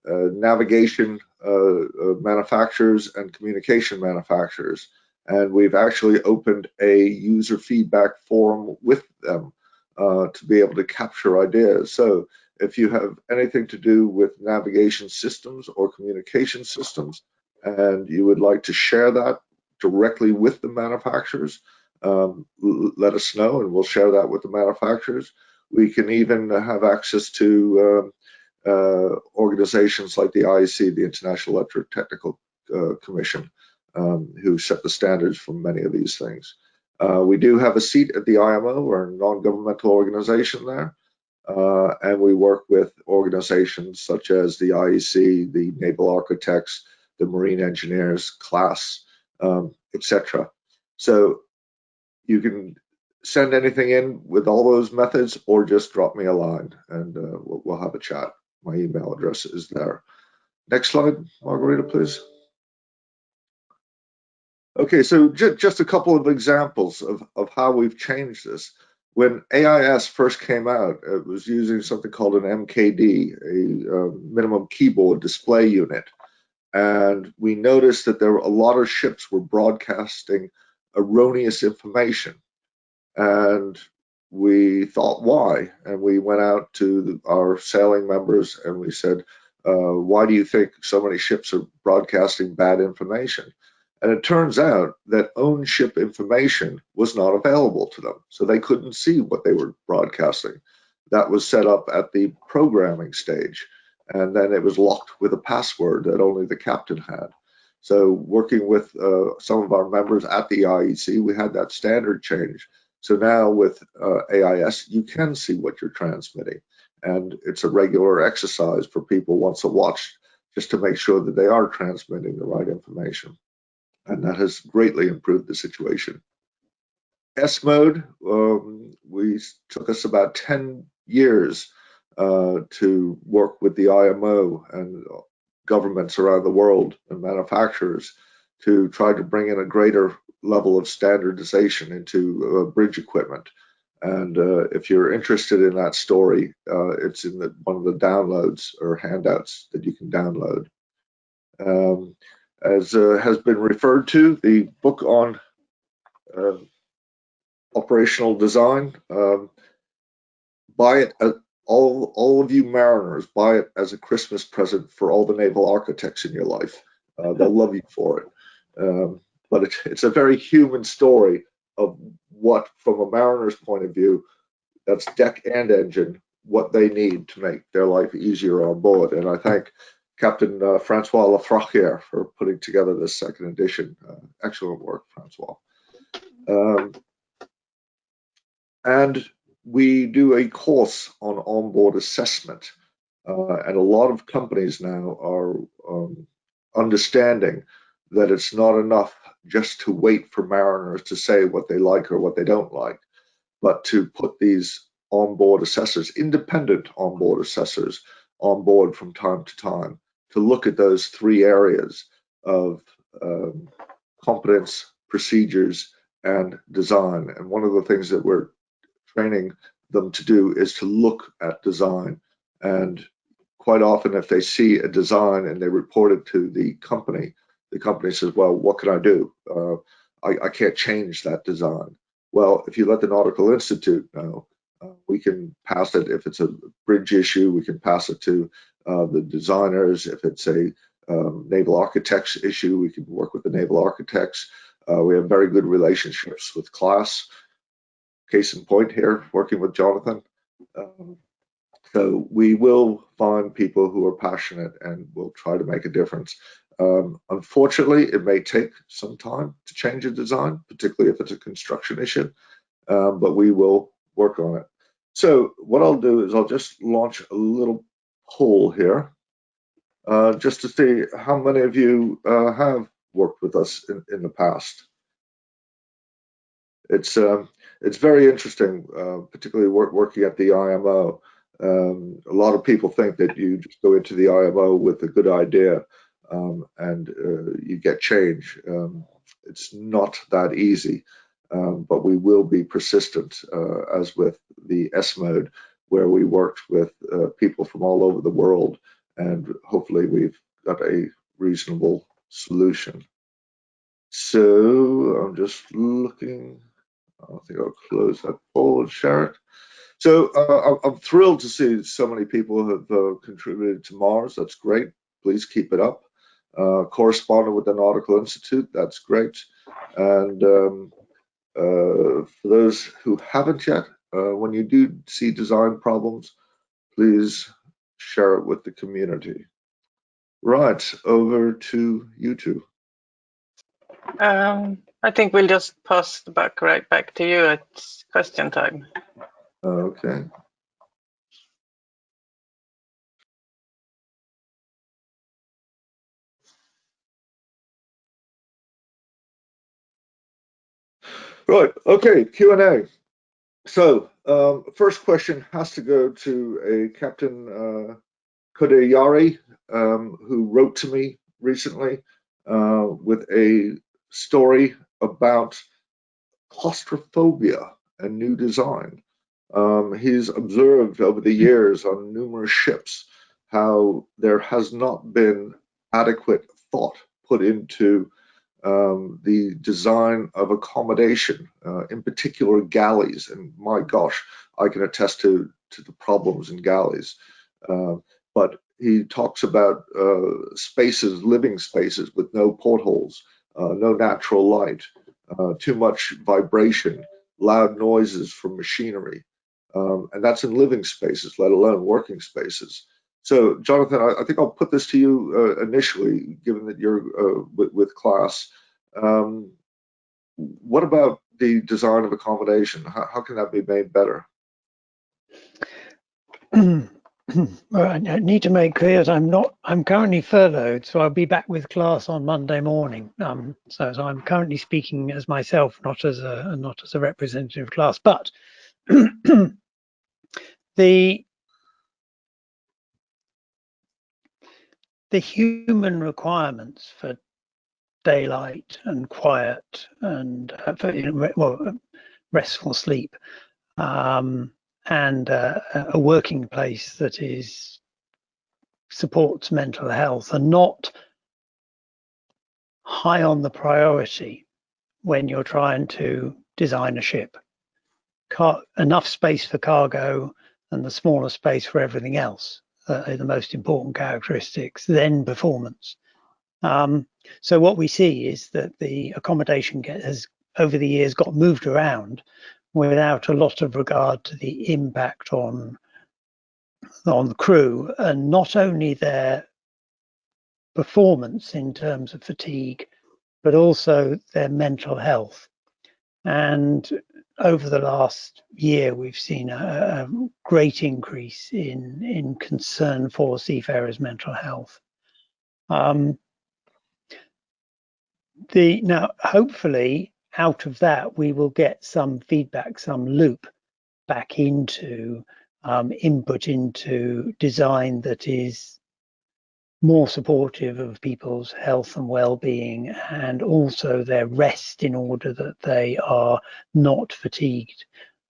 navigation manufacturers and communication manufacturers. And we've actually opened a user feedback forum with them to be able to capture ideas. So if you have anything to do with navigation systems or communication systems, and you would like to share that directly with the manufacturers, let us know and we'll share that with the manufacturers. We can even have access to organizations like the IEC, the International Electrotechnical Commission, who set the standards for many of these things. We do have a seat at the IMO, we're a non-governmental organization there, and we work with organizations such as the IEC, the Naval Architects, the Marine Engineers, CLASS, etc. So you can send anything in with all those methods or just drop me a line and we'll have a chat. My email address is there. Next slide, Margarita, please. Okay, so just a couple of examples of how we've changed this. When AIS first came out, it was using something called an MKD, a minimum keyboard display unit. And we noticed that there were a lot of ships were broadcasting erroneous information. And we thought, why? And we went out to our sailing members and we said, why do you think so many ships are broadcasting bad information? And it turns out that own ship information was not available to them. So they couldn't see what they were broadcasting. That was set up at the programming stage. And then it was locked with a password that only the captain had. So working with some of our members at the IEC, we had that standard change. So now with AIS, you can see what you're transmitting. And it's a regular exercise for people once a watch just to make sure that they are transmitting the right information. And that has greatly improved the situation. S mode, we took us about 10 years to work with the IMO and governments around the world and manufacturers to try to bring in a greater level of standardization into bridge equipment. And if you're interested in that story, it's in one of the downloads or handouts that you can download. As has been referred to, the book on operational design, buy it. All of you mariners, buy it as a Christmas present for all the naval architects in your life. They'll love you for it. But it's a very human story of what, from a mariner's point of view, that's deck and engine, what they need to make their life easier on board. And I thank Captain Francois Lafrachiere for putting together this second edition. Excellent work, Francois. And we do a course on onboard assessment. And a lot of companies now are understanding that it's not enough just to wait for mariners to say what they like or what they don't like, but to put these onboard assessors, independent onboard assessors, on board from time to time to look at those three areas of competence, procedures, and design. And one of the things that we're training them to do is to look at design. And quite often, if they see a design and they report it to the company says, well, what can I do? I can't change that design. Well, if you let the Nautical Institute know, we can pass it. If it's a bridge issue, we can pass it to the designers. If it's a naval architects issue, we can work with the naval architects. We have very good relationships with class. Case in point here, working with Jonathan. So we will find people who are passionate and will try to make a difference. Unfortunately, it may take some time to change a design, particularly if it's a construction issue, but we will work on it. So what I'll do is I'll just launch a little poll here, just to see how many of you have worked with us in the past. It's very interesting, particularly working at the IMO. A lot of people think that you just go into the IMO with a good idea and you get change. It's not that easy, but we will be persistent, as with the S mode, where we worked with people from all over the world, and hopefully we've got a reasonable solution. So I'm just looking. I think I'll close that poll and share it. So I'm thrilled to see so many people have contributed to Mars. That's great. Please keep it up. Corresponding with the Nautical Institute, that's great. And for those who haven't yet, when you do see design problems, please share it with the community. Right, over to you two. I think we'll just pass right back to you. It's question time. Okay. Right, okay, Q&A. So first question has to go to a Captain Kodeyari, who wrote to me recently with a story about claustrophobia and new design. He's observed over the years on numerous ships how there has not been adequate thought put into the design of accommodation, in particular galleys. And my gosh, I can attest to the problems in galleys. But he talks about spaces, living spaces with no portholes, no natural light, too much vibration, loud noises from machinery. And that's in living spaces, let alone working spaces. So, Jonathan, I think I'll put this to you initially, given that you're with class. What about the design of accommodation? How can that be made better? Well, I need to make clear that I'm currently furloughed, so I'll be back with class on Monday morning. So I'm currently speaking as myself, not as a representative of class. But the human requirements for daylight and quiet and restful sleep, and a working place that supports mental health are not high on the priority when you're trying to design a ship. Enough space for cargo and the smaller space for everything else are the most important characteristics, then performance. So what we see is that the accommodation has over the years got moved around without a lot of regard to the impact on the crew, and not only their performance in terms of fatigue, but also their mental health. And over the last year, we've seen a great increase in concern for seafarers' mental health. Now, hopefully, out of that, we will get some feedback, some loop back into input into design that is more supportive of people's health and well-being, and also their rest, in order that they are not fatigued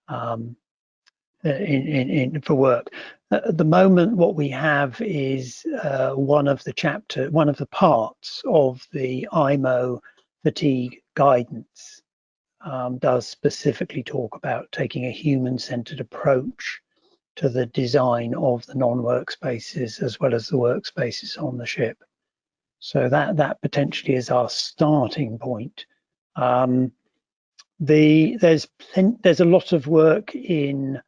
for work. At the moment, what we have is one of the parts of the IMO fatigue guidance does specifically talk about taking a human-centered approach to the design of the non-workspaces as well as the workspaces on the ship. So that potentially is our starting point. There's a lot of work in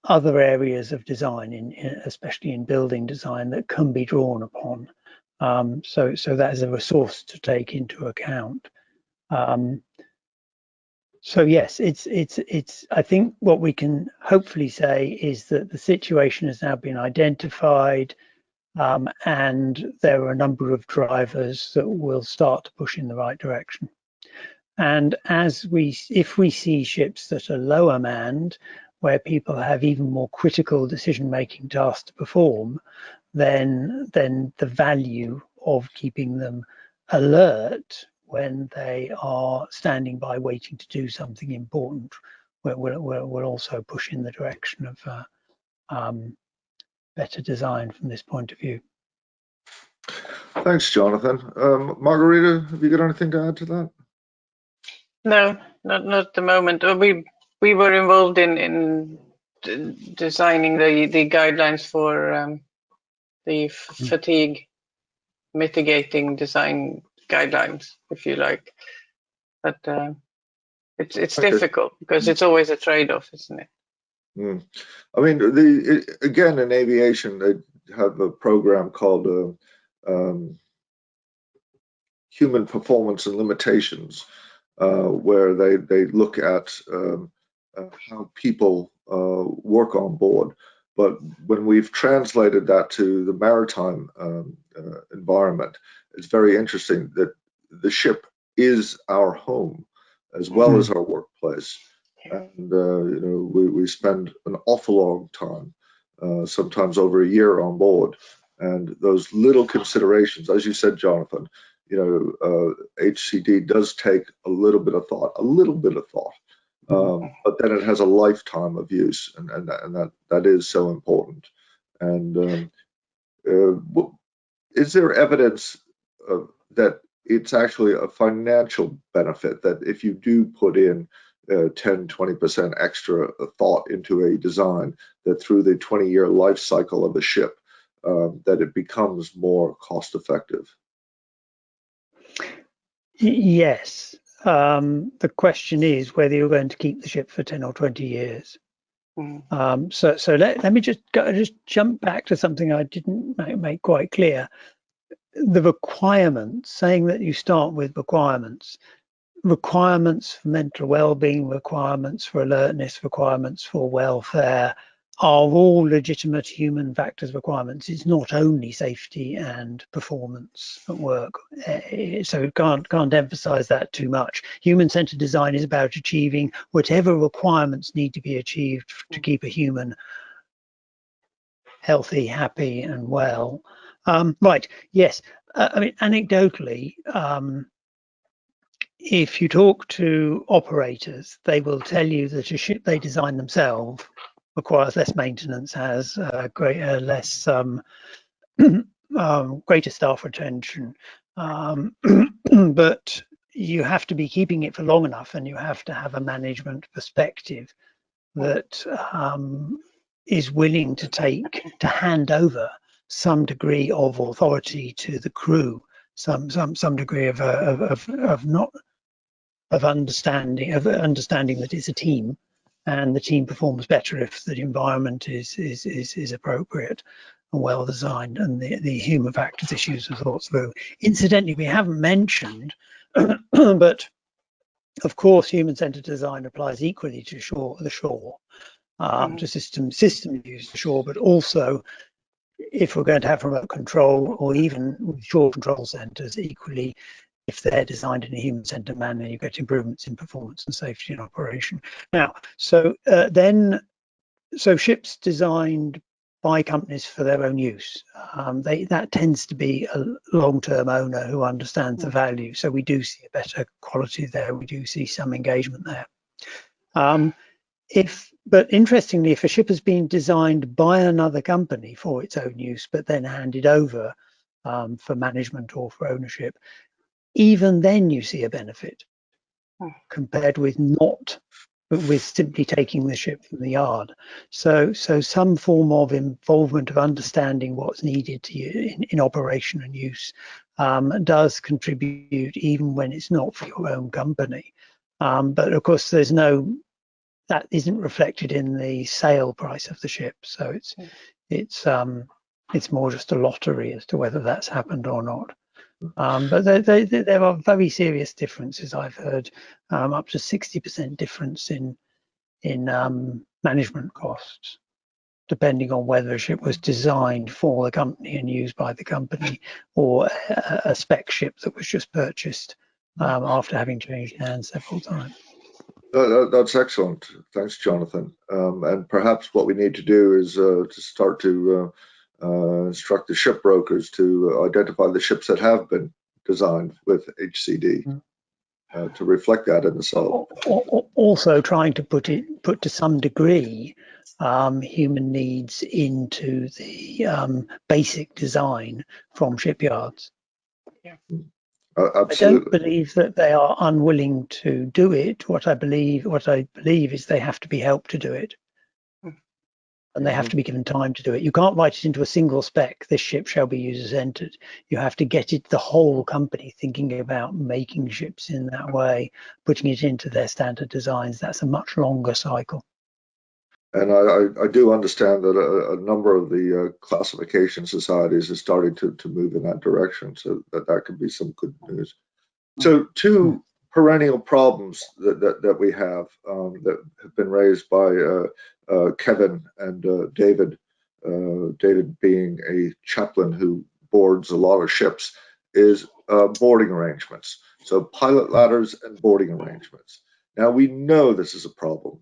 other areas of design, especially in building design, that can be drawn upon. So that is a resource to take into account. So yes, it's. I think what we can hopefully say is that the situation has now been identified, and there are a number of drivers that will start to push in the right direction. And if we see ships that are lower manned, where people have even more critical decision-making tasks to perform, then the value of keeping them alert when they are standing by waiting to do something important will also push in the direction of better design from this point of view. Thanks, Jonathan. Margarita, have you got anything to add to that? No, not at the moment. We were involved in designing the guidelines for the fatigue mitigating design guidelines, if you like. But it's Okay. difficult because it's always a trade-off, isn't it? I mean, again, in aviation, they have a program called Human Performance and Limitations, where they look at how people work on board. But when we've translated that to the maritime environment, it's very interesting that the ship is our home as well as our workplace. And we spend an awful long time, sometimes over a year on board. And those little considerations, as you said, Jonathan, HCD does take a little bit of thought, but then it has a lifetime of use, and that is so important. And is there evidence that it's actually a financial benefit, that if you do put in 10-20% extra thought into a design, that through the 20-year life cycle of a ship, that it becomes more cost effective? Yes. The question is whether you're going to keep the ship for 10 or 20 years. So let me just jump back to something I didn't make quite clear. The requirements, saying that you start with requirements for mental well-being, requirements for alertness, requirements for welfare, are all legitimate human factors requirements. It's not only safety and performance at work. So can't emphasize that too much. Human-centered design is about achieving whatever requirements need to be achieved to keep a human healthy, happy, and well. Right, yes. I mean, anecdotally, if you talk to operators, they will tell you that a ship they design themselves requires less maintenance, has greater staff retention, but you have to be keeping it for long enough, and you have to have a management perspective that is willing to hand over some degree of authority to the crew, some degree of understanding that it's a team, and the team performs better if the environment is appropriate and well designed, and the human factors issues are thought through. Incidentally, we haven't mentioned, but of course, human-centered design applies equally to the shore, to systems used ashore, but also if we're going to have remote control or even shore control centers, equally, if they're designed in a human-centered manner, you get improvements in performance and safety and operation. Now, so ships designed by companies for their own use, that tends to be a long-term owner who understands the value. So we do see a better quality there. We do see some engagement there. But interestingly, if a ship has been designed by another company for its own use, but then handed over for management or for ownership, even then you see a benefit compared with simply taking the ship from the yard. So some form of involvement of understanding what's needed in operation and use does contribute, even when it's not for your own company. But of course, that isn't reflected in the sale price of the ship. So it's more just a lottery as to whether that's happened or not. But there are very serious differences. I've heard up to 60% difference in management costs, depending on whether a ship was designed for the company and used by the company, or a spec ship that was just purchased after having changed hands several times. That's excellent. Thanks, Jonathan. And perhaps what we need to do is to start to instruct the shipbrokers to identify the ships that have been designed with HCD to reflect that in the sale. Also, trying to put to some degree human needs into the basic design from shipyards. Yeah. Absolutely. I don't believe that they are unwilling to do it. What I believe is they have to be helped to do it, and they have to be given time to do it. You can't write it into a single spec. This ship shall be users entered. You have to get the whole company thinking about making ships in that way, putting it into their standard designs. That's a much longer cycle. And I do understand that a number of the classification societies are starting to move in that direction, so that could be some good news. So two perennial problems that we have that have been raised by Kevin and David, David being a chaplain who boards a lot of ships, is boarding arrangements. So pilot ladders and boarding arrangements. Now we know this is a problem.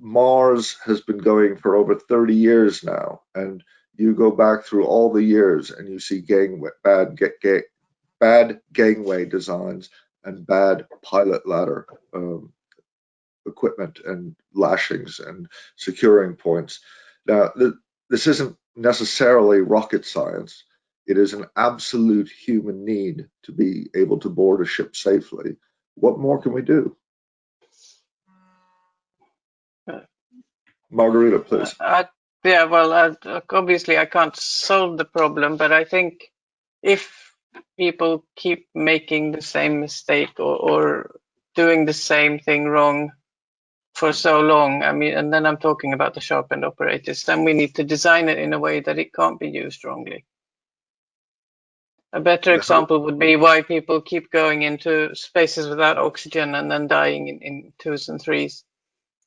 Mars has been going for over 30 years now, and you go back through all the years and you see bad gangway designs and bad pilot ladder equipment and lashings and securing points. Now, this isn't necessarily rocket science. It is an absolute human need to be able to board a ship safely. What more can we do? Margarita, please. Obviously I can't solve the problem, but I think if people keep making the same mistake or doing the same thing wrong for so long. I mean, and then I'm talking about the sharp end operators. Then we need to design it in a way that it can't be used wrongly. A better example would be why people keep going into spaces without oxygen and then dying in twos and threes.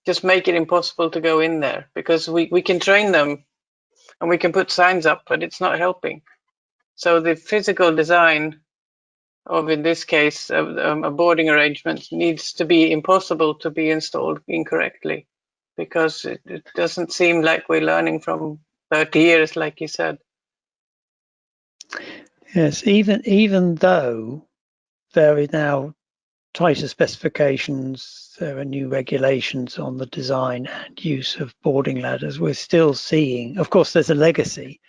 Just make it impossible to go in there, because we can train them and we can put signs up, but it's not helping. So the physical design of, in this case, a boarding arrangement needs to be impossible to be installed incorrectly, because it doesn't seem like we're learning from 30 years, like you said. Yes, even though there are now tighter specifications, there are new regulations on the design and use of boarding ladders, we're still seeing, of course, there's a legacy,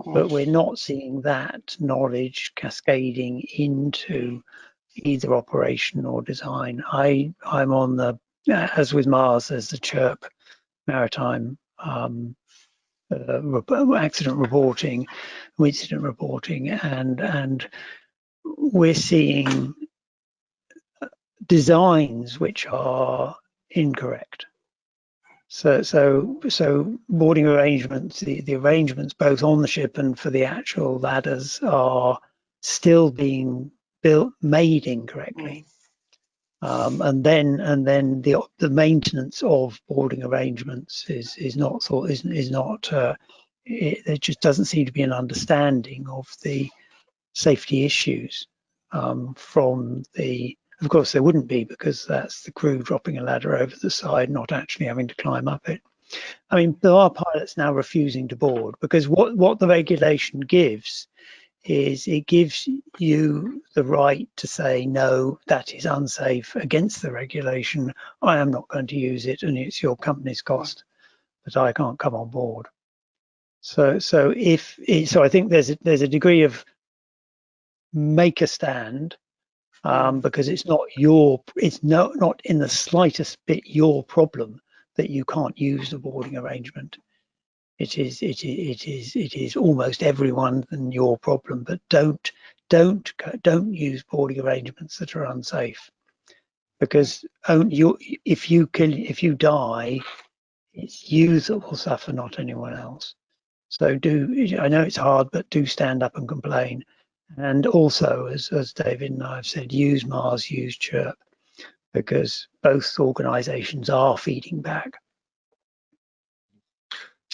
but we're not seeing that knowledge cascading into either operation or design. I'm on the, as with Mars, there's the CHIRP Maritime accident reporting, incident reporting, and we're seeing designs which are incorrect. So boarding arrangements, the arrangements both on the ship and for the actual ladders are still being made incorrectly. And then the maintenance of boarding arrangements is not thought, is not it just doesn't seem to be an understanding of the safety issues from the, of course there wouldn't be, because that's the crew dropping a ladder over the side, not actually having to climb up it. I mean, there are pilots now refusing to board, because what the regulation gives is it gives you the right to say, no, that is unsafe, against the regulation, I am not going to use it, and it's your company's cost, but I can't come on board. So I think there's a degree of make a stand, because it's not not in the slightest bit your problem that you can't use the boarding arrangement. It is almost everyone and your problem, but don't use boarding arrangements that are unsafe, because if you die, it's you that will suffer, not anyone else. So I know it's hard, but do stand up and complain. And also, as David and I have said, use Mars, use CHIRP, because both organisations are feeding back.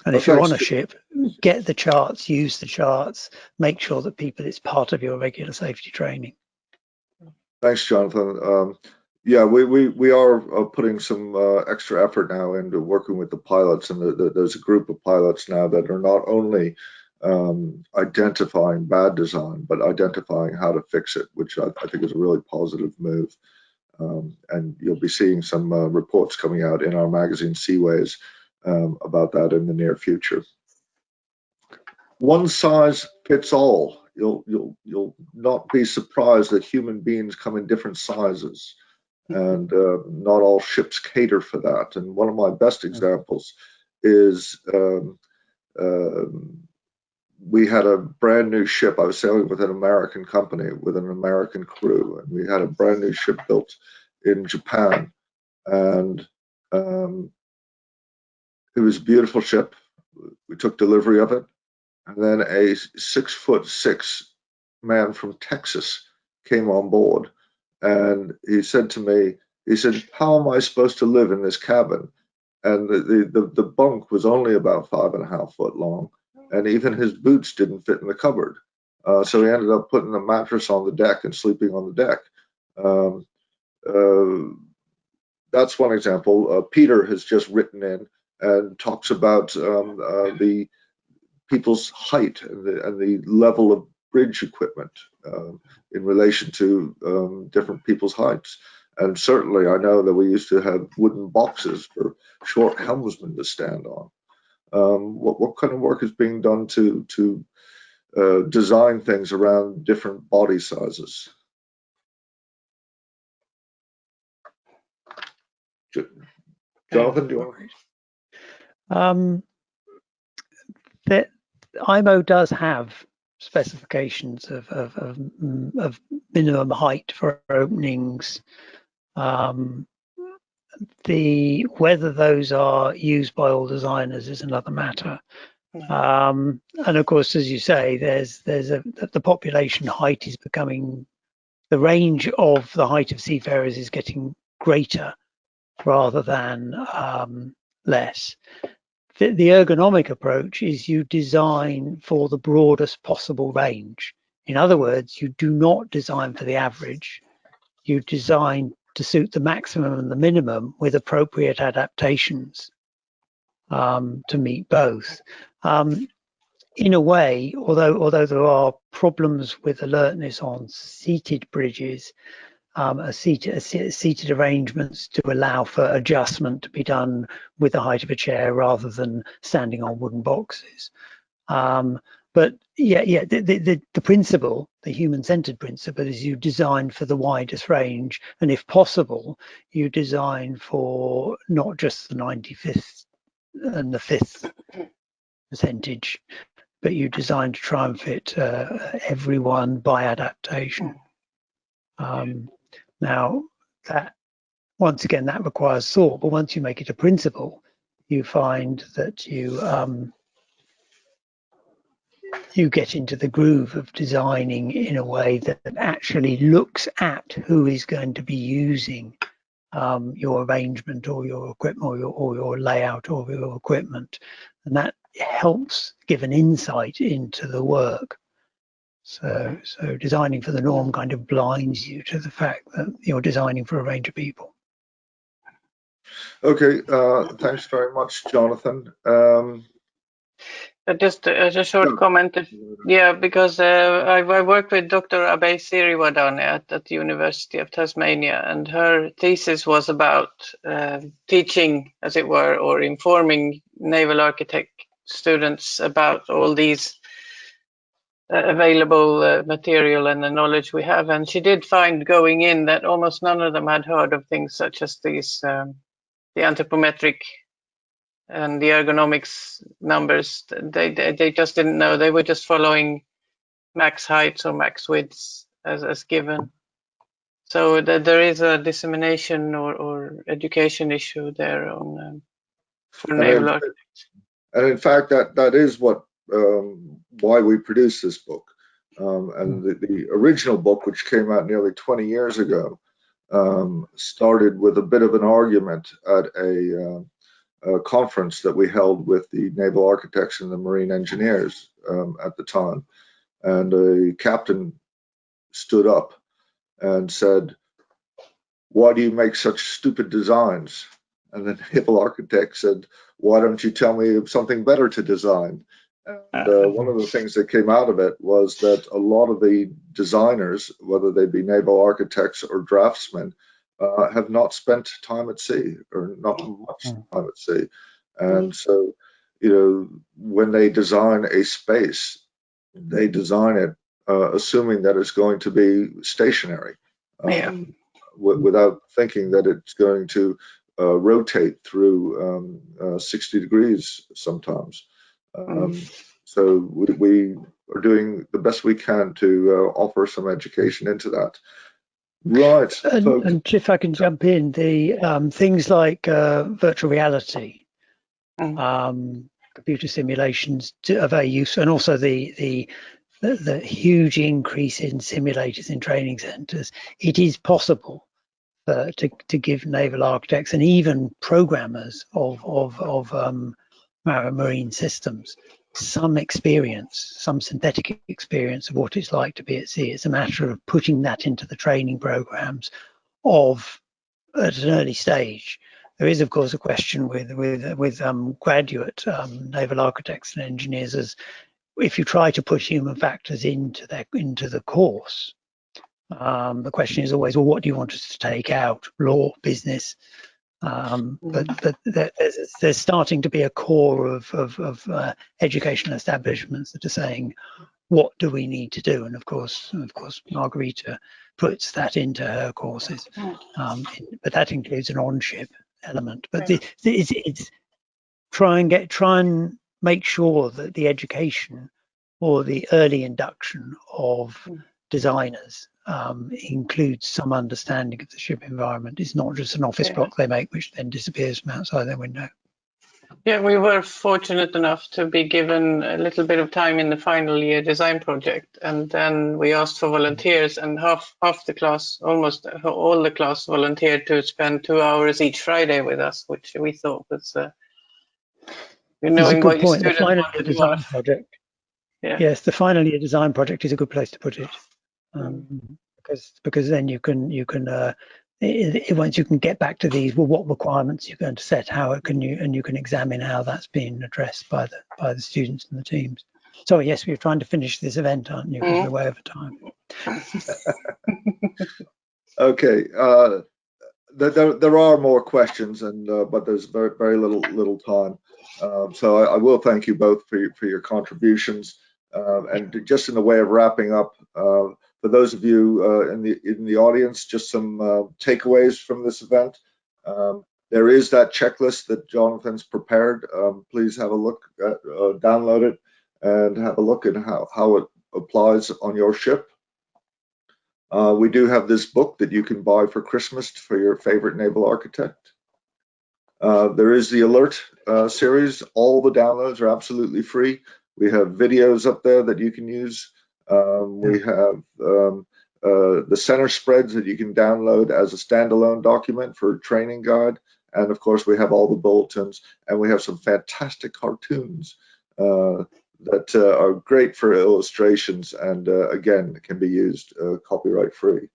And if you're on a ship, get the charts, use the charts, make sure that it's part of your regular safety training. Thanks, Jonathan. Yeah, we are putting some extra effort now into working with the pilots, and there's a group of pilots now that are not only identifying bad design, but identifying how to fix it, which I think is a really positive move. And you'll be seeing some reports coming out in our magazine Seaways about that in the near future. One size fits all. You'll not be surprised that human beings come in different sizes, and not all ships cater for that. And one of my best examples is we had a brand new ship. I was sailing with an American company with an American crew, and we had a brand new ship built in Japan, and it was a beautiful ship. We took delivery of it, and then a 6'6" man from Texas came on board, and he said to me, he said, "How am I supposed to live in this cabin?" And the bunk was only about 5.5 foot long, and even his boots didn't fit in the cupboard. So he ended up putting the mattress on the deck and sleeping on the deck. That's one example. Peter has just written in and talks about the people's height and the level of bridge equipment in relation to different people's heights. And certainly I know that we used to have wooden boxes for short helmsmen to stand on. What kind of work is being done to design things around different body sizes? Jonathan, do you want? That IMO does have specifications of minimum height for openings, whether those are used by all designers is another matter. And of course, as you say, the population height is becoming, the range of the height of seafarers is getting greater rather than less. The ergonomic approach is you design for the broadest possible range. In other words, you do not design for the average. You design to suit the maximum and the minimum with appropriate adaptations to meet both. In a way, although there are problems with alertness on seated bridges, seated arrangements to allow for adjustment to be done with the height of a chair rather than standing on wooden boxes. But the principle, the human-centered principle, is you design for the widest range, and if possible, you design for not just the 95th and the 5th percentage, but you design to try and fit everyone by adaptation. Now, that once again, that requires thought, but once you make it a principle, you find that you get into the groove of designing in a way that actually looks at who is going to be using your arrangement or your equipment or your layout or your equipment, and that helps give an insight into the work. So designing for the norm kind of blinds you to the fact that you're designing for a range of people. Okay, thanks very much, Jonathan. Just a short comment. Yeah, because I worked with Dr. Abe Siriwadan at the University of Tasmania, and her thesis was about teaching, as it were, or informing naval architect students about all these available material and the knowledge we have. And she did find going in that almost none of them had heard of things such as these, the anthropometric and the ergonomics numbers. They just didn't know. They were just following max heights or max widths as given. So there is a dissemination or education issue there on for naval architects. And in fact, that is what why we produced this book. And the original book, which came out nearly 20 years ago, started with a bit of an argument at a conference that we held with the naval architects and the marine engineers at the time. And a captain stood up and said, "Why do you make such stupid designs?" And the naval architect said, "Why don't you tell me of something better to design?" And one of the things that came out of it was that a lot of the designers, whether they be naval architects or draftsmen, have not spent time at sea or not much time at sea. And so, when they design a space, they design it assuming that it's going to be stationary. Without thinking that it's going to rotate through 60 degrees sometimes. So we are doing the best we can to offer some education into that. Right. And if I can jump in, the things like virtual reality, computer simulations are very useful, and also the huge increase in simulators in training centres. It is possible to give naval architects and even programmers of marine systems some experience, some synthetic experience of what it's like to be at sea. It's a matter of putting that into the training programs at an early stage. There is, of course, a question with graduate naval architects and engineers, as if you try to put human factors into the course. The question is always, well, what do you want us to take out? Law, business. But there's starting to be a core of educational establishments that are saying, what do we need to do? And of course, Margarita puts that into her courses, but that includes an on-ship element. But it's try and make sure that the education or the early induction of designers includes some understanding of the ship environment. It's not just an office block they make, which then disappears from outside their window. Yeah, we were fortunate enough to be given a little bit of time in the final year design project, and then we asked for volunteers, and half the class, almost all the class, volunteered to spend 2 hours each Friday with us, which we thought was, knowing what your students wanted, you want project. Yeah. Yes, the final year design project is a good place to put it, because then you can once you can get back to these, well, what requirements you're going to set, how it can you can examine how that's being addressed by the students and the teams. So yes, we're trying to finish this event, aren't you? Because we're way over time. Okay. There are more questions, but there's very little time. So I will thank you both for your contributions. And just in the way of wrapping up, for those of you in the audience, just some takeaways from this event. There is that checklist that Jonathan's prepared. Please have a look at, download it, and have a look at how it applies on your ship. We do have this book that you can buy for Christmas for your favorite naval architect. There is the alert series. All the downloads are absolutely free. We have videos up there that you can use. We have the center spreads that you can download as a standalone document for a training guide. And of course, we have all the bulletins, and we have some fantastic cartoons that are great for illustrations, and again, can be used copyright free.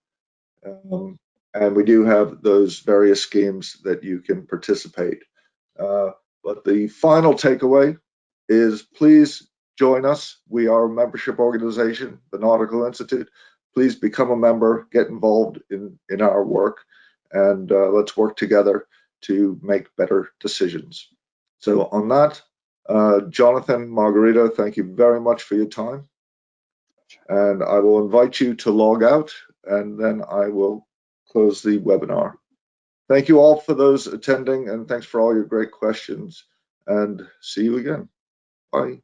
And we do have those various schemes that you can participate. But the final takeaway is, please join us. We are a membership organization, the Nautical Institute. Please become a member, get involved in our work, and let's work together to make better decisions. So on that, Jonathan, Margarita, thank you very much for your time. And I will invite you to log out, and then I will close the webinar. Thank you all for those attending, and thanks for all your great questions, and see you again. Bye.